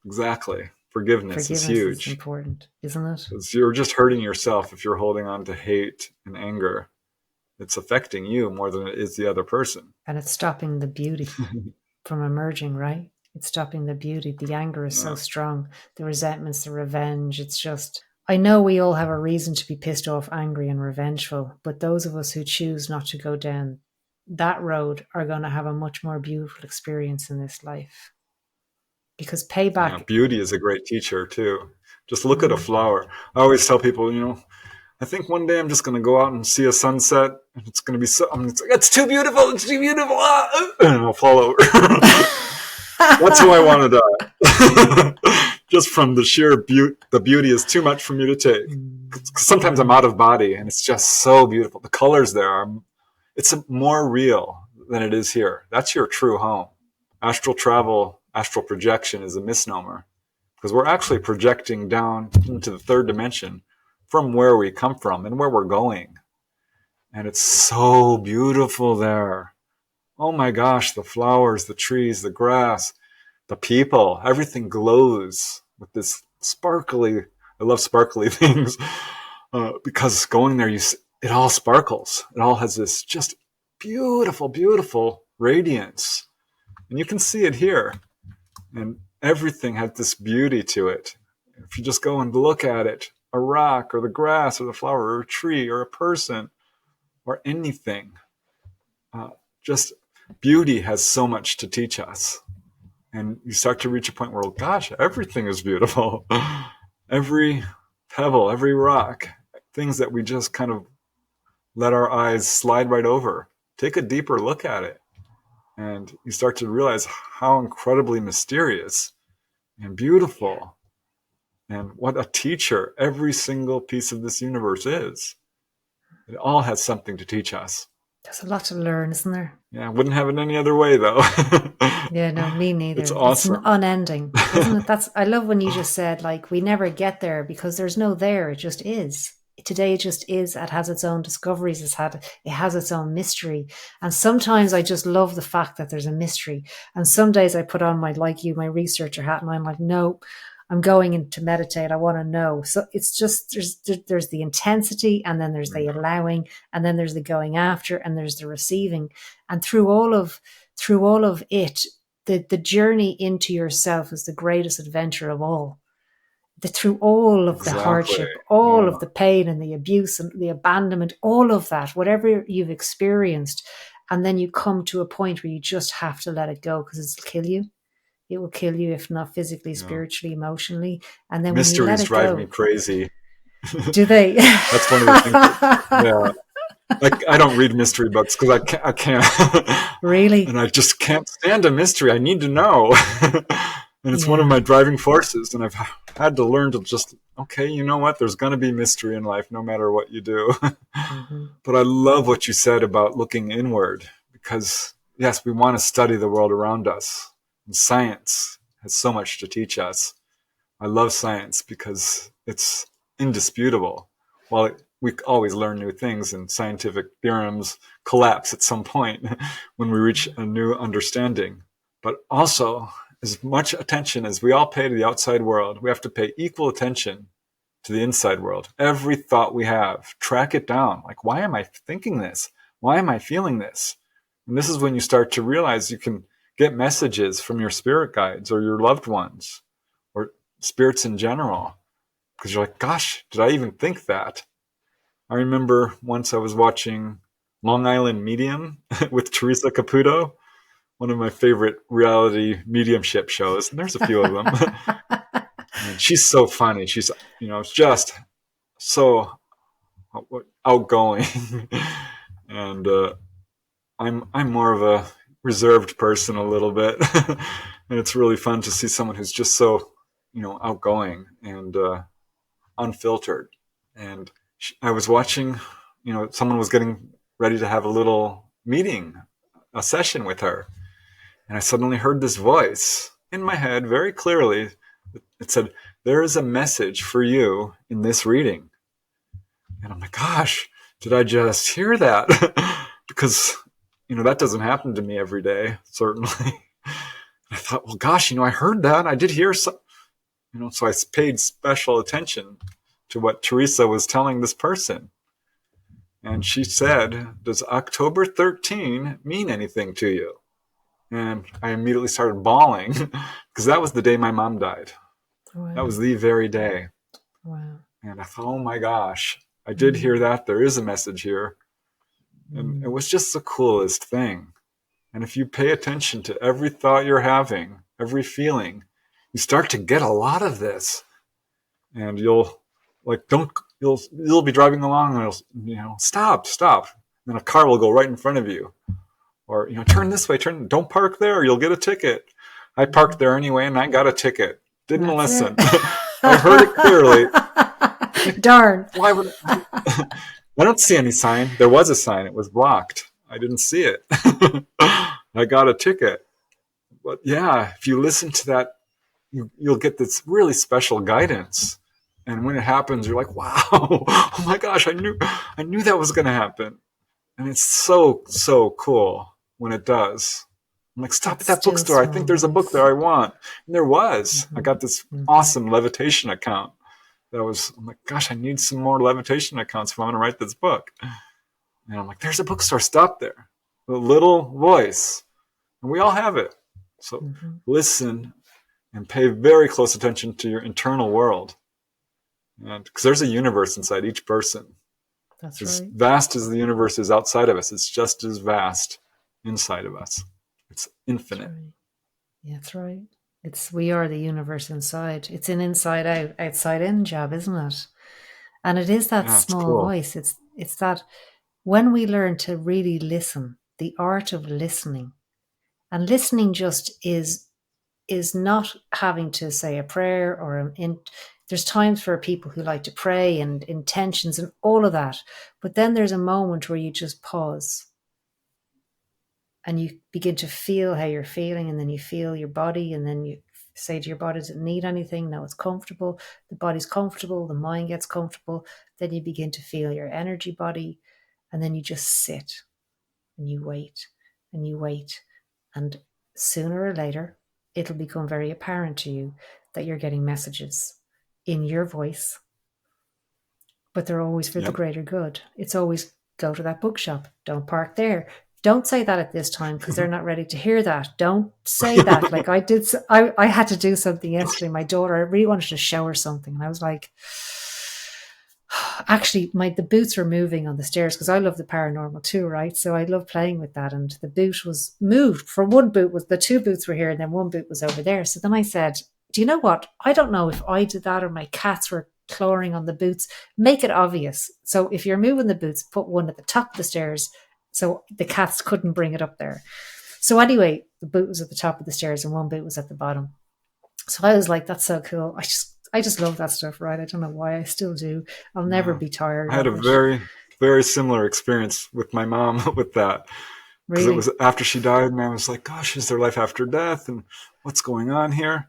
exactly. Forgiveness is Forgiveness is huge. important, isn't it? 'Cause you're just hurting yourself if you're holding on to hate and anger. It's affecting you more than it is the other person. And it's stopping the beauty from emerging, right? It's stopping the beauty. The anger is so Yeah, strong. The resentments, the revenge. It's just, I know we all have a reason to be pissed off, angry, and revengeful, but those of us who choose not to go down that road are going to have a much more beautiful experience in this life. Because yeah. payback, Beauty is a great teacher too. Just look at a mm, flower. I always tell people, I think one day I'm just going to go out and see a sunset, and it's going to be so. It's too beautiful. It's too beautiful, and I'll fall over. That's who I want to die. Just from the sheer beauty. The beauty is too much for me to take. 'Cause sometimes I'm yeah, out of body, and it's just so beautiful. The colors there are. It's more real than it is here. That's your true home. Astral travel, astral projection is a misnomer because we're actually projecting down into the third dimension from where we come from and where we're going. And it's so beautiful there. Oh my gosh, the flowers, the trees, the grass, the people, everything glows with this sparkly. I love sparkly things because going there, it all sparkles. It all has this just beautiful, beautiful radiance. And you can see it here. And everything has this beauty to it. If you just go and look at it, a rock or the grass or the flower or a tree or a person or anything, uh, just beauty has so much to teach us. And you start to reach a point where, gosh, everything is beautiful. Every pebble, every rock, things that we just kind of let our eyes slide right over. Take a deeper look at it. And you start to realize how incredibly mysterious and beautiful and what a teacher every single piece of this universe is. It all has something to teach us. there's a lot to learn, isn't there? Yeah, wouldn't have it any other way, though. Yeah, no, me It's neither. It's awesome. unending, isn't it? That's, I love when you just said, like, we never get there because there's no there. It just is. Today it just is. It has its own discoveries. It has its own mystery. And sometimes I just love the fact that there's a mystery. And some days I put on my, like you, my researcher hat, and I'm like, no, I'm going in to meditate. I want to know. So it's just, there's the intensity, and then there's the allowing, and then there's the going after, and there's the receiving. And through all of it, the journey into yourself is the greatest adventure of all. Through all of the Exactly. hardship, all Yeah. of the pain and the abuse and the abandonment, all of that, whatever you've experienced, and then you come to a point where you just have to let it go because it'll kill you. It will kill you, if not physically, Yeah. spiritually, emotionally. And then when you let Mysteries it drive me go, crazy. do they? That's one of the things yeah. I don't read mystery books because I can't. Really? And I just can't stand a mystery. I need to know. And it's one of Yeah. my driving forces. And I've had to learn to just, okay, you know what? There's going to be mystery in life no matter what you do. Mm-hmm. But I love what you said about looking inward because, yes, we want to study the world around us. And science has so much to teach us. I love science because it's indisputable. While we always learn new things and scientific theorems collapse at some point when we reach a new understanding. But also, as much attention as we all pay to the outside world, we have to pay equal attention to the inside world. Every thought we have, track it down. Like, why am I thinking this? Why am I feeling this? And this is when you start to realize you can get messages from your spirit guides or your loved ones or spirits in general. Because you're like, gosh, did I even think that? I remember once I was watching Long Island Medium with Teresa Caputo, one of my favorite reality mediumship shows. And there's a few of them. And she's so funny. She's, just so outgoing. And I'm more of a reserved person a little bit. And it's really fun to see someone who's just so, outgoing and unfiltered. And I was watching, someone was getting ready to have a little meeting, a session with her. And I suddenly heard this voice in my head very clearly. It said, "There is a message for you in this reading." And I'm like, gosh, did I just hear that? Because, that doesn't happen to me every day, certainly. I thought, well, gosh, I heard that. I did hear some, so I paid special attention to what Teresa was telling this person. And she said, does October 13 mean anything to you? And I immediately started bawling because that was the day my mom died. Wow. That was the very day. Wow. And I thought, oh my gosh, I did hear that. There is a message here. And it was just the coolest thing. And if you pay attention to every thought you're having, every feeling, you start to get a lot of this. And you'll be driving along and stop. And a car will go right in front of you. Or, turn this way, don't park there or you'll get a ticket. I parked there anyway and I got a ticket. Didn't listen. I heard it clearly. Darn. Why would I don't see any sign. There was a sign. It was blocked. I didn't see it. I got a ticket. But yeah, if you listen to that, you'll get this really special guidance. And when it happens, you're like, wow, oh my gosh, I knew that was going to happen. And it's so, so cool when it does. I'm like, stop at that bookstore. I think there's a book there I want. And there was. I got this awesome levitation account. I'm like, gosh, I need some more levitation accounts if I want to write this book. And I'm like, there's a bookstore. Stop there. A little voice. And we all have it. So listen and pay very close attention to your internal world. And because there's a universe inside each person. That's as right. vast as the universe is outside of us, it's just as vast inside of us. It's infinite. That's right. Yeah, that's right. We are the universe inside. It's an inside out, outside in job, isn't it? And it is that small voice. It's that when we learn to really listen, the art of listening, and listening just is not having to say a prayer or there's times for people who like to pray and intentions and all of that. But then there's a moment where you just pause and you begin to feel how you're feeling, and then you feel your body, and then you say to your body, does it need anything? No, it's comfortable. The body's comfortable. The mind gets comfortable. Then you begin to feel your energy body, and then you just sit and you wait and you wait. And sooner or later, it'll become very apparent to you that you're getting messages in your voice, but they're always for the greater good. It's always go to that bookshop. Don't park there. Don't say that at this time because they're not ready to hear that. Don't say that. Like I had to do something yesterday. My daughter, I really wanted to show her something. And I was like, actually, the boots were moving on the stairs because I love the paranormal too, right? So I love playing with that. And the boot was moved. For one boot the two boots were here and then one boot was over there. So then I said, do you know what? I don't know if I did that or my cats were clawing on the boots. Make it obvious. So if you're moving the boots, put one at the top of the stairs so the cats couldn't bring it up there. So anyway, the boot was at the top of the stairs and one boot was at the bottom. So I was like, that's so cool. I just love that stuff, right? I don't know why. I still do. I'll never be tired. I had a very, very similar experience with my mom with that. Because it was after she died, and I was like, gosh, is there life after death? And what's going on here?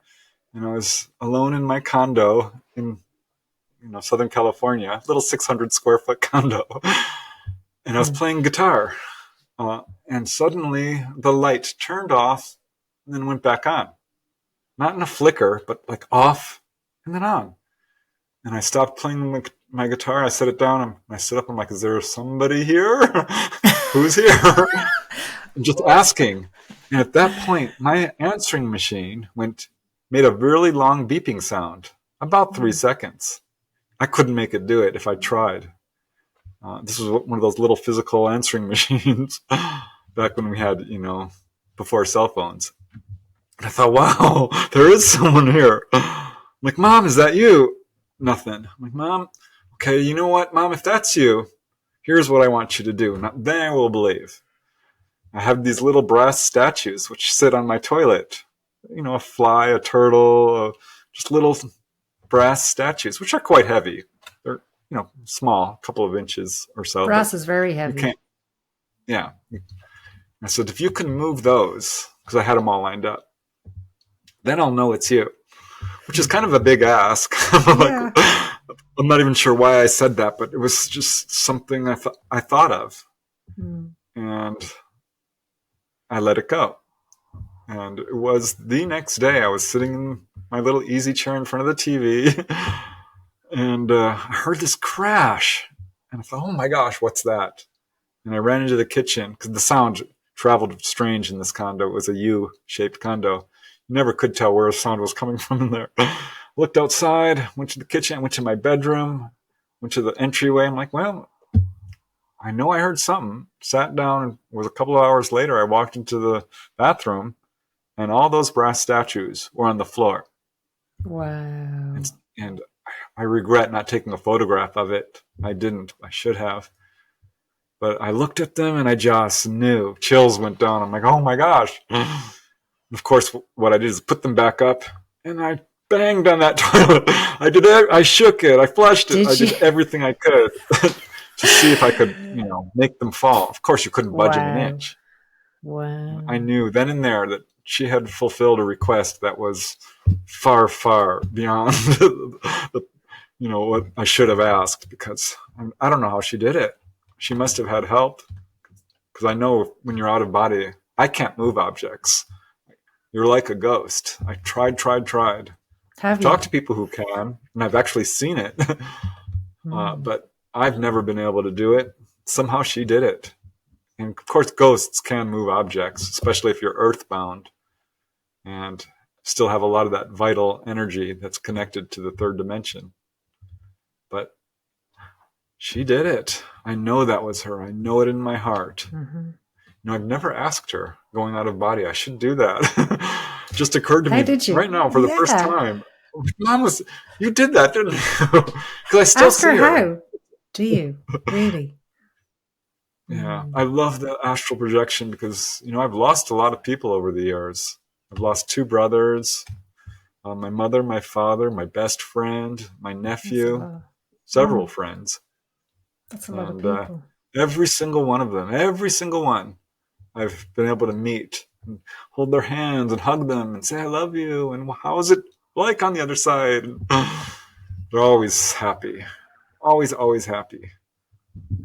And I was alone in my condo in Southern California, a little 600 square foot condo. And I was playing guitar. And suddenly the light turned off and then went back on. Not in a flicker, but like off and then on. And I stopped playing my guitar. I set it down and I stood up. I'm like, is there somebody here? Who's here? I'm just asking. And at that point, my answering machine made a really long beeping sound, about 3 seconds. I couldn't make it do it if I tried. This was one of those little physical answering machines back when we had, before cell phones. And I thought, wow, there is someone here. I'm like, Mom, is that you? Nothing. I'm like, Mom, okay, you know what, Mom, if that's you, here's what I want you to do. Now, then I will believe. I have these little brass statues which sit on my toilet. A fly, a turtle, just little brass statues, which are quite heavy. They're, small, a couple of inches or so. Brass is very heavy. Yeah. I said, if you can move those, because I had them all lined up, then I'll know it's you, which is kind of a big ask. I'm not even sure why I said that, but it was just something I thought of. And I let it go. And it was the next day. I was sitting in my little easy chair in front of the TV, and I heard this crash. And I thought, oh my gosh, what's that? And I ran into the kitchen because the sound traveled strange in this condo. It was a U-shaped condo. You never could tell where the sound was coming from in there. Looked outside, went to the kitchen, went to my bedroom, went to the entryway. I'm like, well, I know I heard something. Sat down, and it was a couple of hours later, I walked into the bathroom, and all those brass statues were on the floor. Wow. And I regret not taking a photograph of it. I didn't. I should have. But I looked at them and I just knew. Chills went down. I'm like, oh my gosh. Of course, what I did is put them back up, and I banged on that toilet. I shook it. I flushed it. I did everything I could to see if I could, make them fall. Of course, you couldn't budge an inch. Wow. I knew then and there that she had fulfilled a request that was far, far beyond what I should have asked, because I don't know how she did it. She must have had help, because I know when you're out of body, I can't move objects. You're like a ghost. I tried. Have I've talked to people who can, and I've actually seen it, but I've never been able to do it. Somehow she did it. And of course, ghosts can move objects, especially if you're earthbound and still have a lot of that vital energy that's connected to the third dimension. But she did it. I know that was her. I know it in my heart. I've never asked her going out of body. I should do that. Just occurred to me right now for the first time. Mom, you did that, didn't you? Because I still see her. How? Do you really? Yeah, I love the astral projection because, I've lost a lot of people over the years. I've lost 2 brothers, my mother, my father, my best friend, my nephew, several friends. That's a lot of people. Every single one of them, I've been able to meet and hold their hands and hug them and say, I love you. And how is it like on the other side? They're always happy, always, always happy.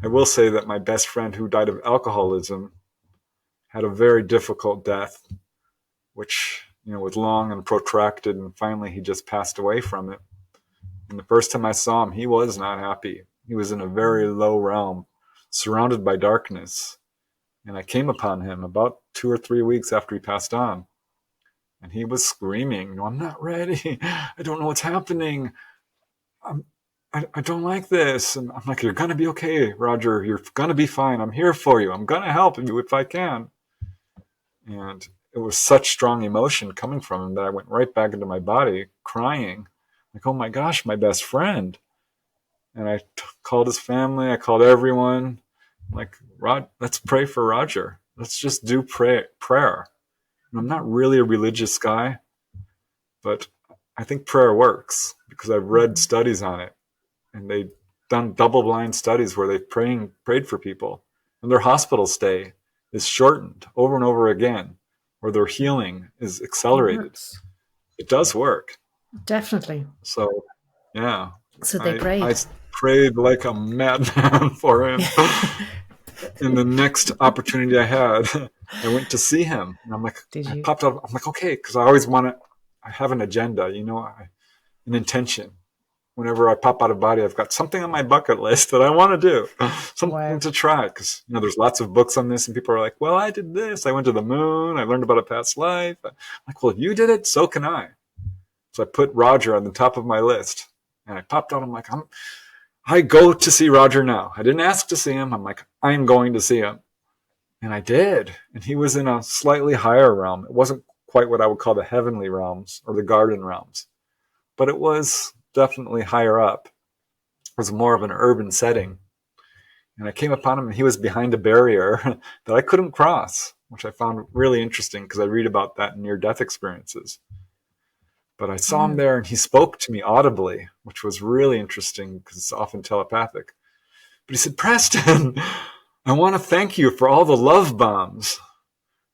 I will say that my best friend, who died of alcoholism, had a very difficult death, which, was long and protracted, and finally he just passed away from it. And the first time I saw him, he was not happy. He was in a very low realm, surrounded by darkness. And I came upon him about 2 or 3 weeks after he passed on. And he was screaming, I'm not ready. I don't know what's happening. I don't like this. And I'm like, you're going to be okay, Roger. You're going to be fine. I'm here for you. I'm going to help you if I can. And it was such strong emotion coming from him that I went right back into my body crying. Like, oh my gosh, my best friend. And I called his family. I called everyone. I'm like, let's pray for Roger. Let's just do prayer. And I'm not really a religious guy, but I think prayer works because I've read studies on it. And they've done double-blind studies where they've prayed for people, and their hospital stay is shortened over and over again, or their healing is accelerated. It does work. Definitely. So, yeah. So they prayed. I prayed like a madman for him. And the next opportunity I had, I went to see him. And I'm like, I popped up. I'm like, okay, because I always I have an agenda, an intention. Whenever I pop out of body, I've got something on my bucket list that I want to do, something to try. Because there's lots of books on this, and people are like, "Well, I did this. I went to the moon. I learned about a past life." I'm like, well, if you did it, so can I. So I put Roger on the top of my list, and I popped out. I'm like, I go to see Roger now. I didn't ask to see him. I'm like, I'm going to see him, and I did. And he was in a slightly higher realm. It wasn't quite what I would call the heavenly realms or the garden realms, but it was definitely higher up. It was more of an urban setting. And I came upon him, and he was behind a barrier that I couldn't cross, which I found really interesting because I read about that in near-death experiences. But I saw him there, and he spoke to me audibly, which was really interesting because it's often telepathic. But he said, Preston, I want to thank you for all the love bombs.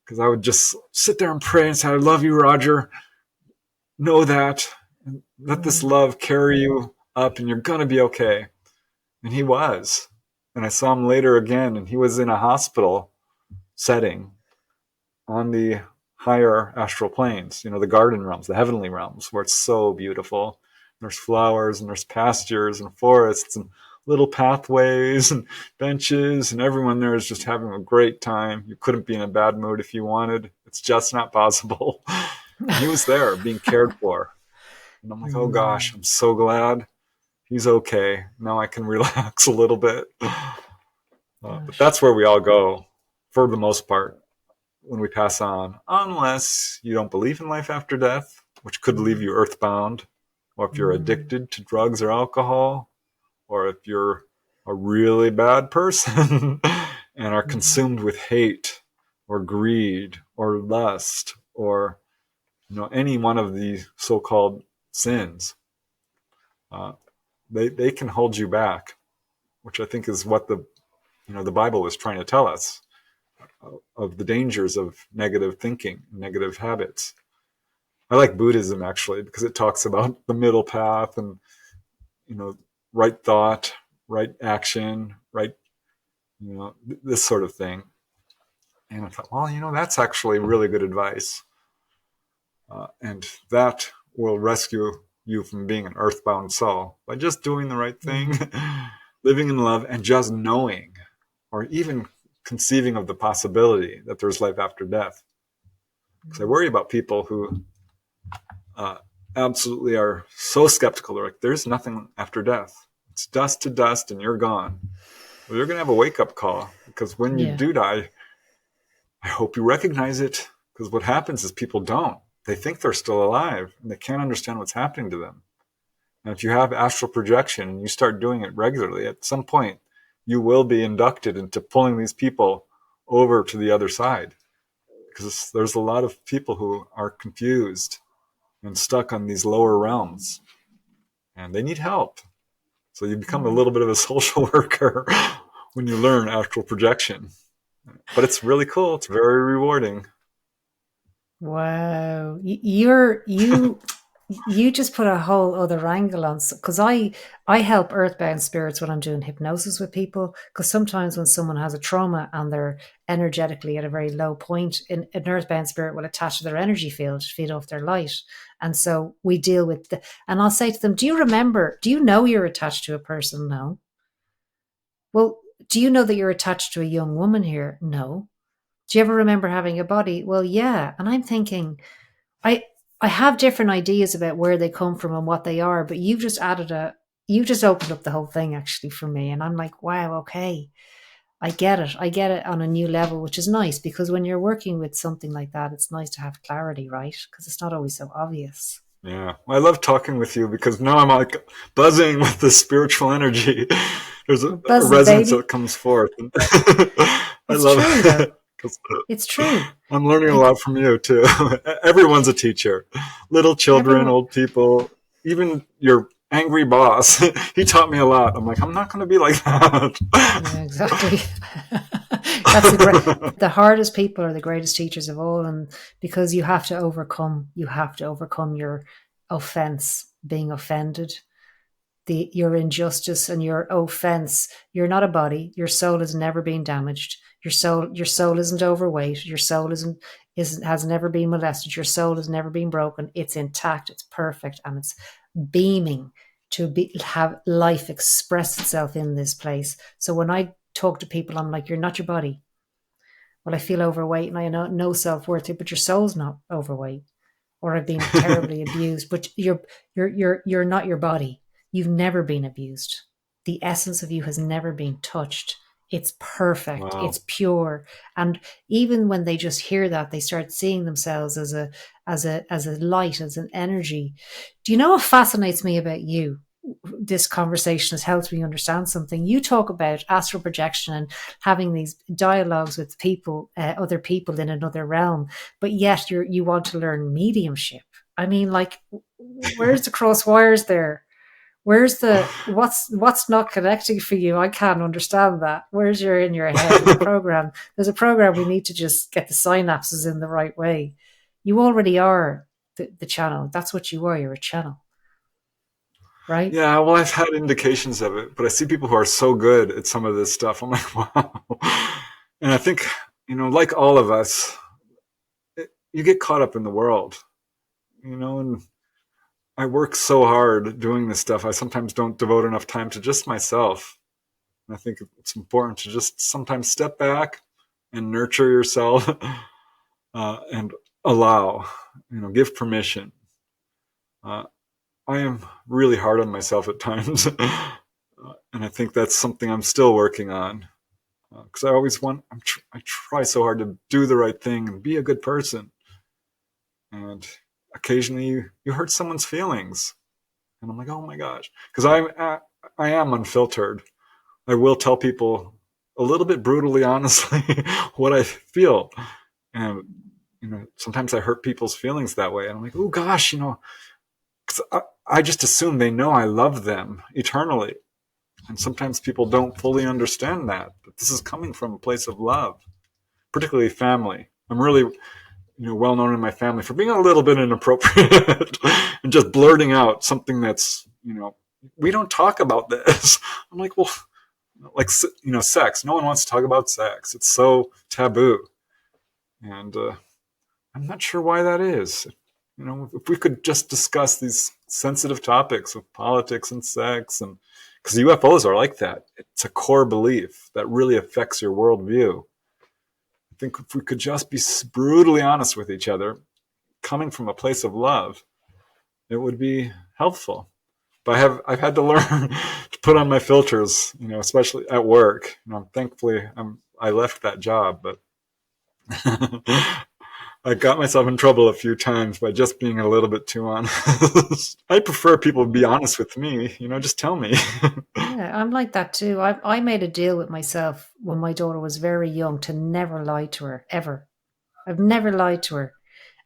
Because I would just sit there and pray and say, I love you, Roger. Know that. And let this love carry you up, and you're going to be okay. And he was. And I saw him later again, and he was in a hospital setting on the higher astral planes, the garden realms, the heavenly realms, where it's so beautiful. There's flowers and there's pastures and forests and little pathways and benches, and everyone there is just having a great time. You couldn't be in a bad mood if you wanted. It's just not possible. And he was there being cared for. And I'm like, oh gosh, I'm so glad he's okay. Now I can relax a little bit. But that's where we all go for the most part when we pass on, unless you don't believe in life after death, which could leave you earthbound, or if you're addicted to drugs or alcohol, or if you're a really bad person and are consumed with hate or greed or lust or any one of the so-called sins, they can hold you back, which I think is what the Bible is trying to tell us of the dangers of negative thinking, negative habits. I like Buddhism actually because it talks about the middle path and right thought, right action, right this sort of thing. And I thought, well, that's actually really good advice, and that will rescue you from being an earthbound soul by just doing the right thing, living in love, and just knowing, or even conceiving of the possibility that there's life after death. Because I worry about people who absolutely are so skeptical. They're like, there's nothing after death. It's dust to dust and you're gone. Well, you're going to have a wake-up call, because when you do die, I hope you recognize it, because what happens is people don't. They think they're still alive and they can't understand what's happening to them. And if you have astral projection and you start doing it regularly, at some point you will be inducted into pulling these people over to the other side, because there's a lot of people who are confused and stuck on these lower realms and they need help. So you become a little bit of a social worker when you learn astral projection. But it's really cool. It's very rewarding. Wow. You just put a whole other angle on, because I help earthbound spirits when I'm doing hypnosis with people, because sometimes when someone has a trauma and they're energetically at a very low point, an earthbound spirit will attach to their energy field to feed off their light. And so we deal with and I'll say to them, do you know you're attached to a person? No. Well, do you know that you're attached to a young woman here? No. Do you ever remember having a body? Well, yeah. And I'm thinking, I have different ideas about where they come from and what they are, but you just opened up the whole thing actually for me. And I'm like, wow, okay. I get it. I get it on a new level, which is nice, because when you're working with something like that, it's nice to have clarity, right? Because it's not always so obvious. Yeah. I love talking with you because now I'm like buzzing with the spiritual energy. There's a resonance that comes forth. I love it. It's true. I'm learning a lot from you too. Everyone's a teacher. Little children, old people, even your angry boss. He taught me a lot. I'm like, I'm not going to be like that. Yeah, exactly. The hardest people are the greatest teachers of all, and because you have to overcome your offense, being offended, your injustice and your offense. You're not a body. Your soul has never been damaged. Your soul isn't overweight. Your soul has never been molested. Your soul has never been broken. It's intact. It's perfect, and it's beaming to have life express itself in this place. So when I talk to people, I'm like, you're not your body. Well, I feel overweight and I know no self-worth, but your soul's not overweight, or I've been terribly abused, but you're not your body. You've never been abused. The essence of you has never been touched. It's perfect. Wow. It's pure. And even when they just hear that, they start seeing themselves as a light, as an energy. Do you know what fascinates me about you? This conversation has helped me understand something. You talk about astral projection and having these dialogues with people, other people in another realm, but yet you want to learn mediumship. I mean, like, where's the cross wires there? Where's what's not connecting for you? I can't understand that. Where's in your head the program? There's a program. We need to just get the synapses in the right way. You already are the channel. That's what you are. You're a channel. Right? Yeah, well, I've had indications of it, but I see people who are so good at some of this stuff. I'm like, wow. And I think, like all of us, you get caught up in the world, and I work so hard doing this stuff. I sometimes don't devote enough time to just myself. And I think it's important to just sometimes step back and nurture yourself and allow, give permission. I am really hard on myself at times. And I think that's something I'm still working on. Because I try so hard to do the right thing and be a good person. And occasionally you hurt someone's feelings. And I'm like, oh my gosh. Because I am unfiltered. I will tell people a little bit brutally, honestly, what I feel. And, sometimes I hurt people's feelings that way. And I'm like, oh gosh, because I just assume they know I love them eternally. And sometimes people don't fully understand that this is coming from a place of love, particularly family. I'm really, well known in my family for being a little bit inappropriate and just blurting out something that's, we don't talk about this. I'm like, well, like, sex. No one wants to talk about sex. It's so taboo. And I'm not sure why that is. If we could just discuss these sensitive topics of politics and sex, and because UFOs are like that. It's a core belief that really affects your worldview. I think if we could just be brutally honest with each other, coming from a place of love, it would be helpful. But I've had to learn to put on my filters, especially at work. Thankfully, I left that job, but I got myself in trouble a few times by just being a little bit too honest. I prefer people be honest with me, just tell me. Yeah, I'm like that too. I made a deal with myself when my daughter was very young to never lie to her, ever. I've never lied to her.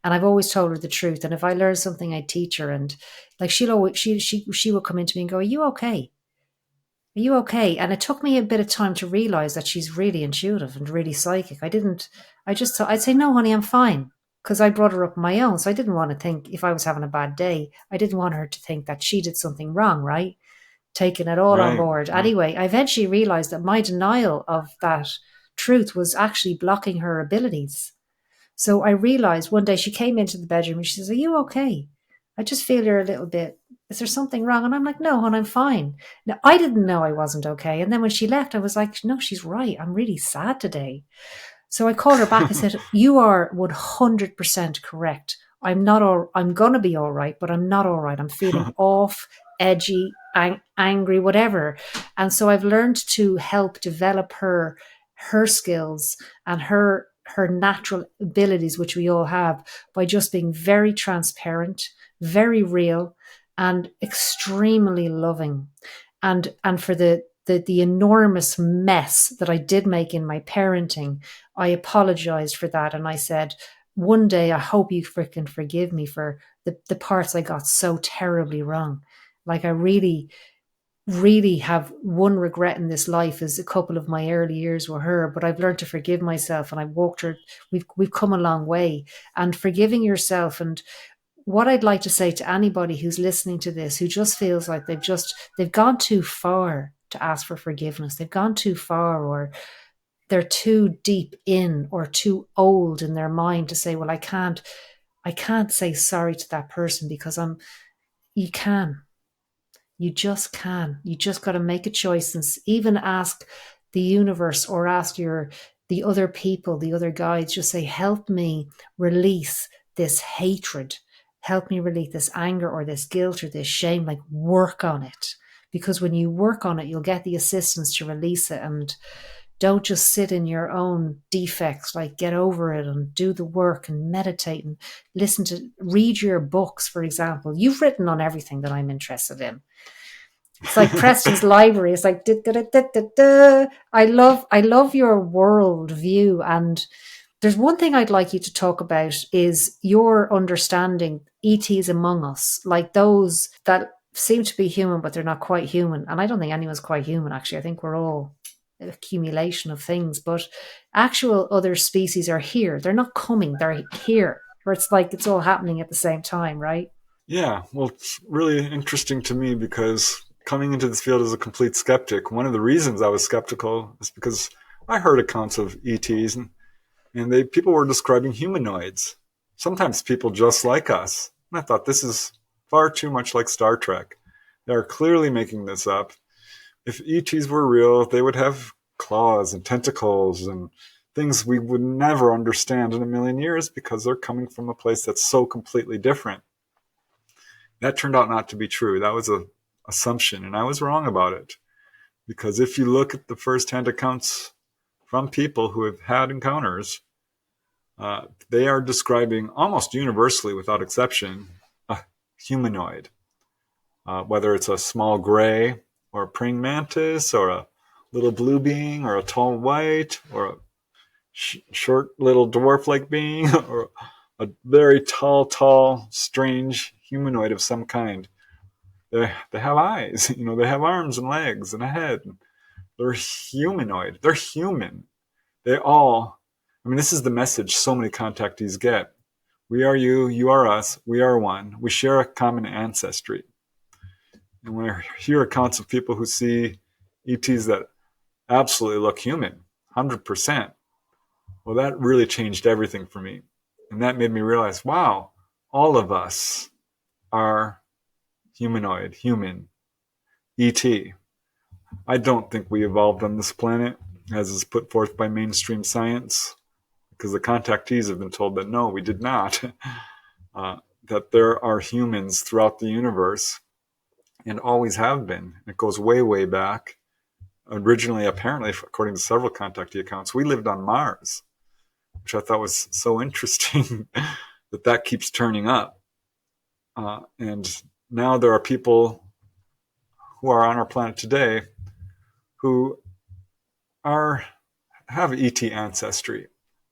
And I've always told her the truth. And if I learn something, I teach her. And like she would come into me and go, "Are you okay? Are you okay?" And it took me a bit of time to realize that she's really intuitive and really psychic. I'd say, "No, honey, I'm fine." Because I brought her up on my own. So I didn't want to think if I was having a bad day, I didn't want her to think that she did something wrong, right? Taking it all on Right. board. Anyway, I eventually realized that my denial of that truth was actually blocking her abilities. So I realized one day she came into the bedroom and she says, "Are you okay? I just feel you're a little bit, is there something wrong?" And I'm like, "No, hon, I'm fine." Now, I didn't know I wasn't okay. And then when she left, I was like, "No, she's right. I'm really sad today." So I called her back and said, "You are 100% correct. I'm going to be all right, but I'm not all right. I'm feeling off, edgy, angry, whatever." And so I've learned to help develop her skills and her natural abilities, which we all have, by just being very transparent, very real, and extremely loving. And for the enormous mess that I did make in my parenting, I apologized for that. And I said, one day, I hope you freaking forgive me for the parts I got so terribly wrong. Like, I really, really have one regret in this life is a couple of my early years with her, but I've learned to forgive myself, and I've walked her. We've come a long way, and forgiving yourself. And what I'd like to say to anybody who's listening to this, who just feels like they've gone too far to ask for forgiveness. They've gone too far, or they're too deep in or too old in their mind to say, "Well, I can't say sorry to that person," because you can. You just can. You just got to make a choice and even ask the universe, or ask the other people, the other guides, just say, "Help me release this hatred. Help me release this anger or this guilt or this shame." Like, work on it. Because when you work on it, you'll get the assistance to release it. And don't just sit in your own defects. Like, get over it and do the work and meditate and read your books, for example. You've written on everything that I'm interested in. It's like Preston's library. It's like, I love your world view. And there's one thing I'd like you to talk about is your understanding ETs among us, like those that seem to be human, but they're not quite human. And I don't think anyone's quite human, actually. I think we're all an accumulation of things, but actual other species are here. They're not coming, they're here. Where it's like it's all happening at the same time, right? Yeah, well, it's really interesting to me because coming into this field as a complete skeptic, one of the reasons I was skeptical is because I heard accounts of ETs, and people were describing humanoids. sometimes people just like us. And I thought, this is far too much like Star Trek. They are clearly making this up. If ETs were real, they would have claws and tentacles and things we would never understand in a million years because they're coming from a place that's so completely different. That turned out not to be true. That was an assumption, and I was wrong about it. Because if you look at the first-hand accounts from people who have had encounters, they are describing almost universally, without exception, a humanoid. Whether it's a small gray or a praying mantis or a little blue being or a tall white or a short little dwarf-like being or a very tall, strange humanoid of some kind. They have eyes, they have arms and legs and a head. They're humanoid. They're human. This is the message so many contactees get. We are you, you are us, we are one. We share a common ancestry. And when I hear accounts of people who see ETs that absolutely look human, 100%, well, that really changed everything for me. And that made me realize, wow, all of us are humanoid, human, ET. I don't think we evolved on this planet, as is put forth by mainstream science, because the contactees have been told that no, we did not. That there are humans throughout the universe, and always have been. It goes way, way back. Originally, apparently, according to several contactee accounts, we lived on Mars, which I thought was so interesting that keeps turning up. And now there are people who are on our planet today who have ET ancestry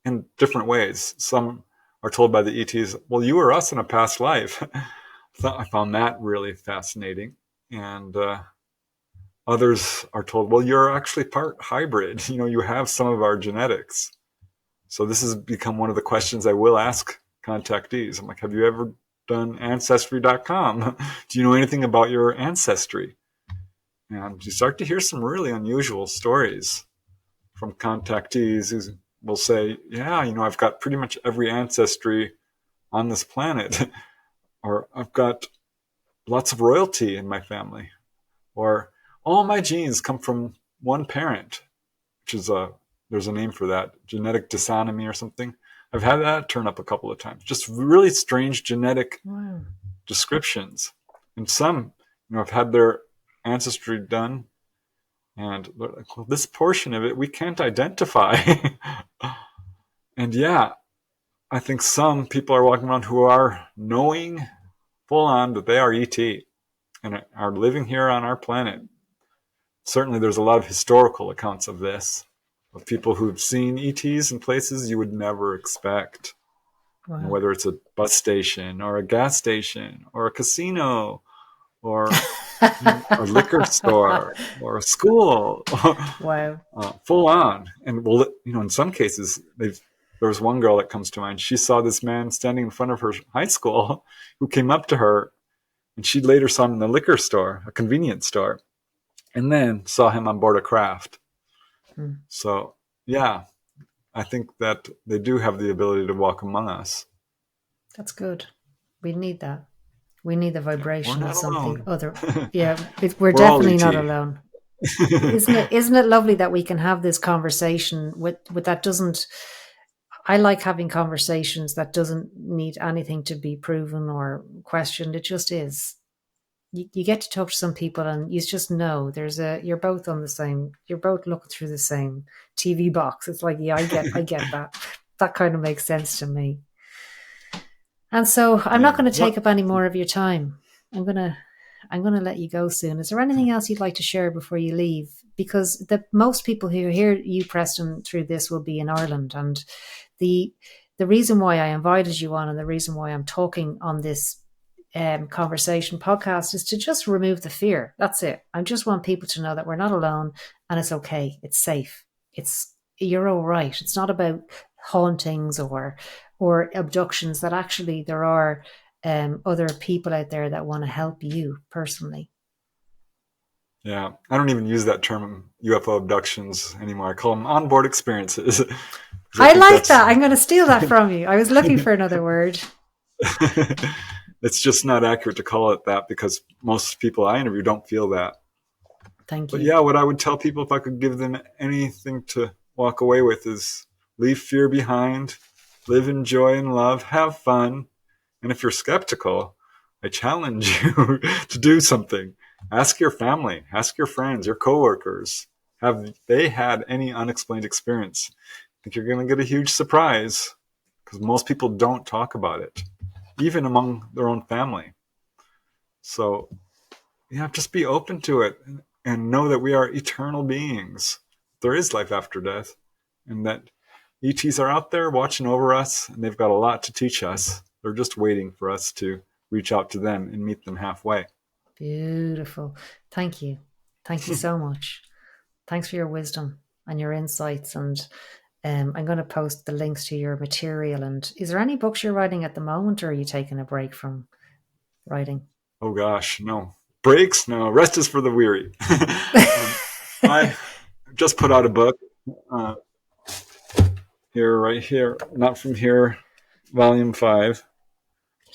in different ways. Some are told by the ETs, well, you were us in a past life. I found that really fascinating. And others are told, well, you're actually part hybrid. You have some of our genetics. So this has become one of the questions I will ask contactees. I'm like, have you ever done Ancestry.com? Do you know anything about your ancestry? And you start to hear some really unusual stories from contactees who will say, yeah, I've got pretty much every ancestry on this planet. Or I've got lots of royalty in my family. Or all my genes come from one parent, which is there's a name for that, genetic dysautomy or something. I've had that turn up a couple of times. Just really strange genetic descriptions. And some, have had their ancestry done, and like, well, this portion of it we can't identify. And yeah, I think some people are walking around who are knowing full on that they are ET and are living here on our planet. Certainly there's a lot of historical accounts of this, of people who've seen ETs in places you would never expect. Wow. Whether it's a bus station or a gas station or a casino or a liquor store or a school. Wow. Full on. And well, in some cases, there was one girl that comes to mind. She saw this man standing in front of her high school who came up to her, and she later saw him in the liquor store, a convenience store, and then saw him on board a craft. So, yeah, I think that they do have the ability to walk among us. That's good. We need that. We need the vibration of something alone. other. Yeah, we're definitely not alone. Isn't it lovely that we can have this conversation with that doesn't. I like having conversations that doesn't need anything to be proven or questioned. It just is. You get to talk to some people and you just know you're both on the same. You're both looking through the same TV box. It's like, yeah, I get that. That kind of makes sense to me. And so I'm not going to take up any more of your time. I'm going to let you go soon. Is there anything else you'd like to share before you leave? Because most people who hear you, Preston, through this will be in Ireland. And the reason why I invited you on and the reason why I'm talking on this conversation podcast is to just remove the fear. That's it. I just want people to know that we're not alone and it's okay. It's safe. You're all right. It's not about hauntings or abductions, that actually there are other people out there that want to help you personally. Yeah, I don't even use that term UFO abductions anymore. I call them onboard experiences because I like that. I'm going to steal that from you. I was looking for another word. It's just not accurate to call it that because most people I interview don't feel that. Thank But you. yeah, what I would tell people if I could give them anything to walk away with is leave fear behind, live in joy and love, have fun. And if you're skeptical, I challenge you to do something. Ask your family, ask your friends, your coworkers. Have they had any unexplained experience? I think you're going to get a huge surprise because most people don't talk about it, even among their own family. So, yeah, just be open to it and know that we are eternal beings. There is life after death, and that ETs are out there watching over us, and they've got a lot to teach us. They're just waiting for us to reach out to them and meet them halfway. Beautiful. Thank you. Thank you so much. Thanks for your wisdom and your insights. And I'm going to post the links to your material. And is there any books you're writing at the moment, or are you taking a break from writing? Oh gosh, no. Breaks? No. Rest is for the weary. I just put out a book right here, Not From Here, Volume 5.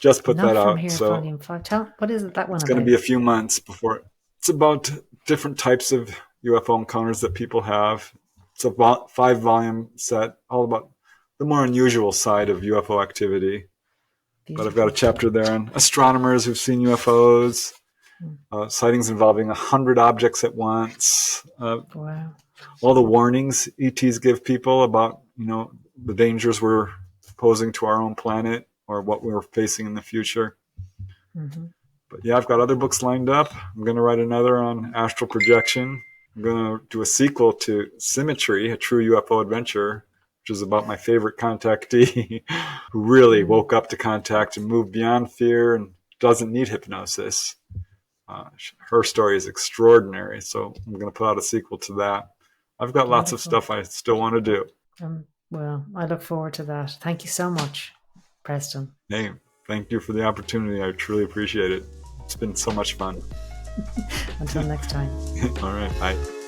Just put Not that From out. Here, So Volume 5. What is it, that one it's about? going to be a few months before. It's about different types of UFO encounters that people have. It's a 5-volume set, all about the more unusual side of UFO activity. Beautiful. But I've got a chapter there on astronomers who've seen UFOs, sightings involving 100 objects at once. Wow. All the warnings ETs give people about, the dangers we're posing to our own planet or what we're facing in the future. Mm-hmm. But yeah, I've got other books lined up. I'm going to write another on astral projection. I'm going to do a sequel to Symmetry, a true UFO adventure, which is about my favorite contactee who really woke up to contact and moved beyond fear and doesn't need hypnosis. Her story is extraordinary, so I'm going to put out a sequel to that. I've got lots of stuff I still want to do. Well, I look forward to that. Thank you so much, Preston. Hey, thank you for the opportunity. I truly appreciate it. It's been so much fun. Until next time. All right, bye.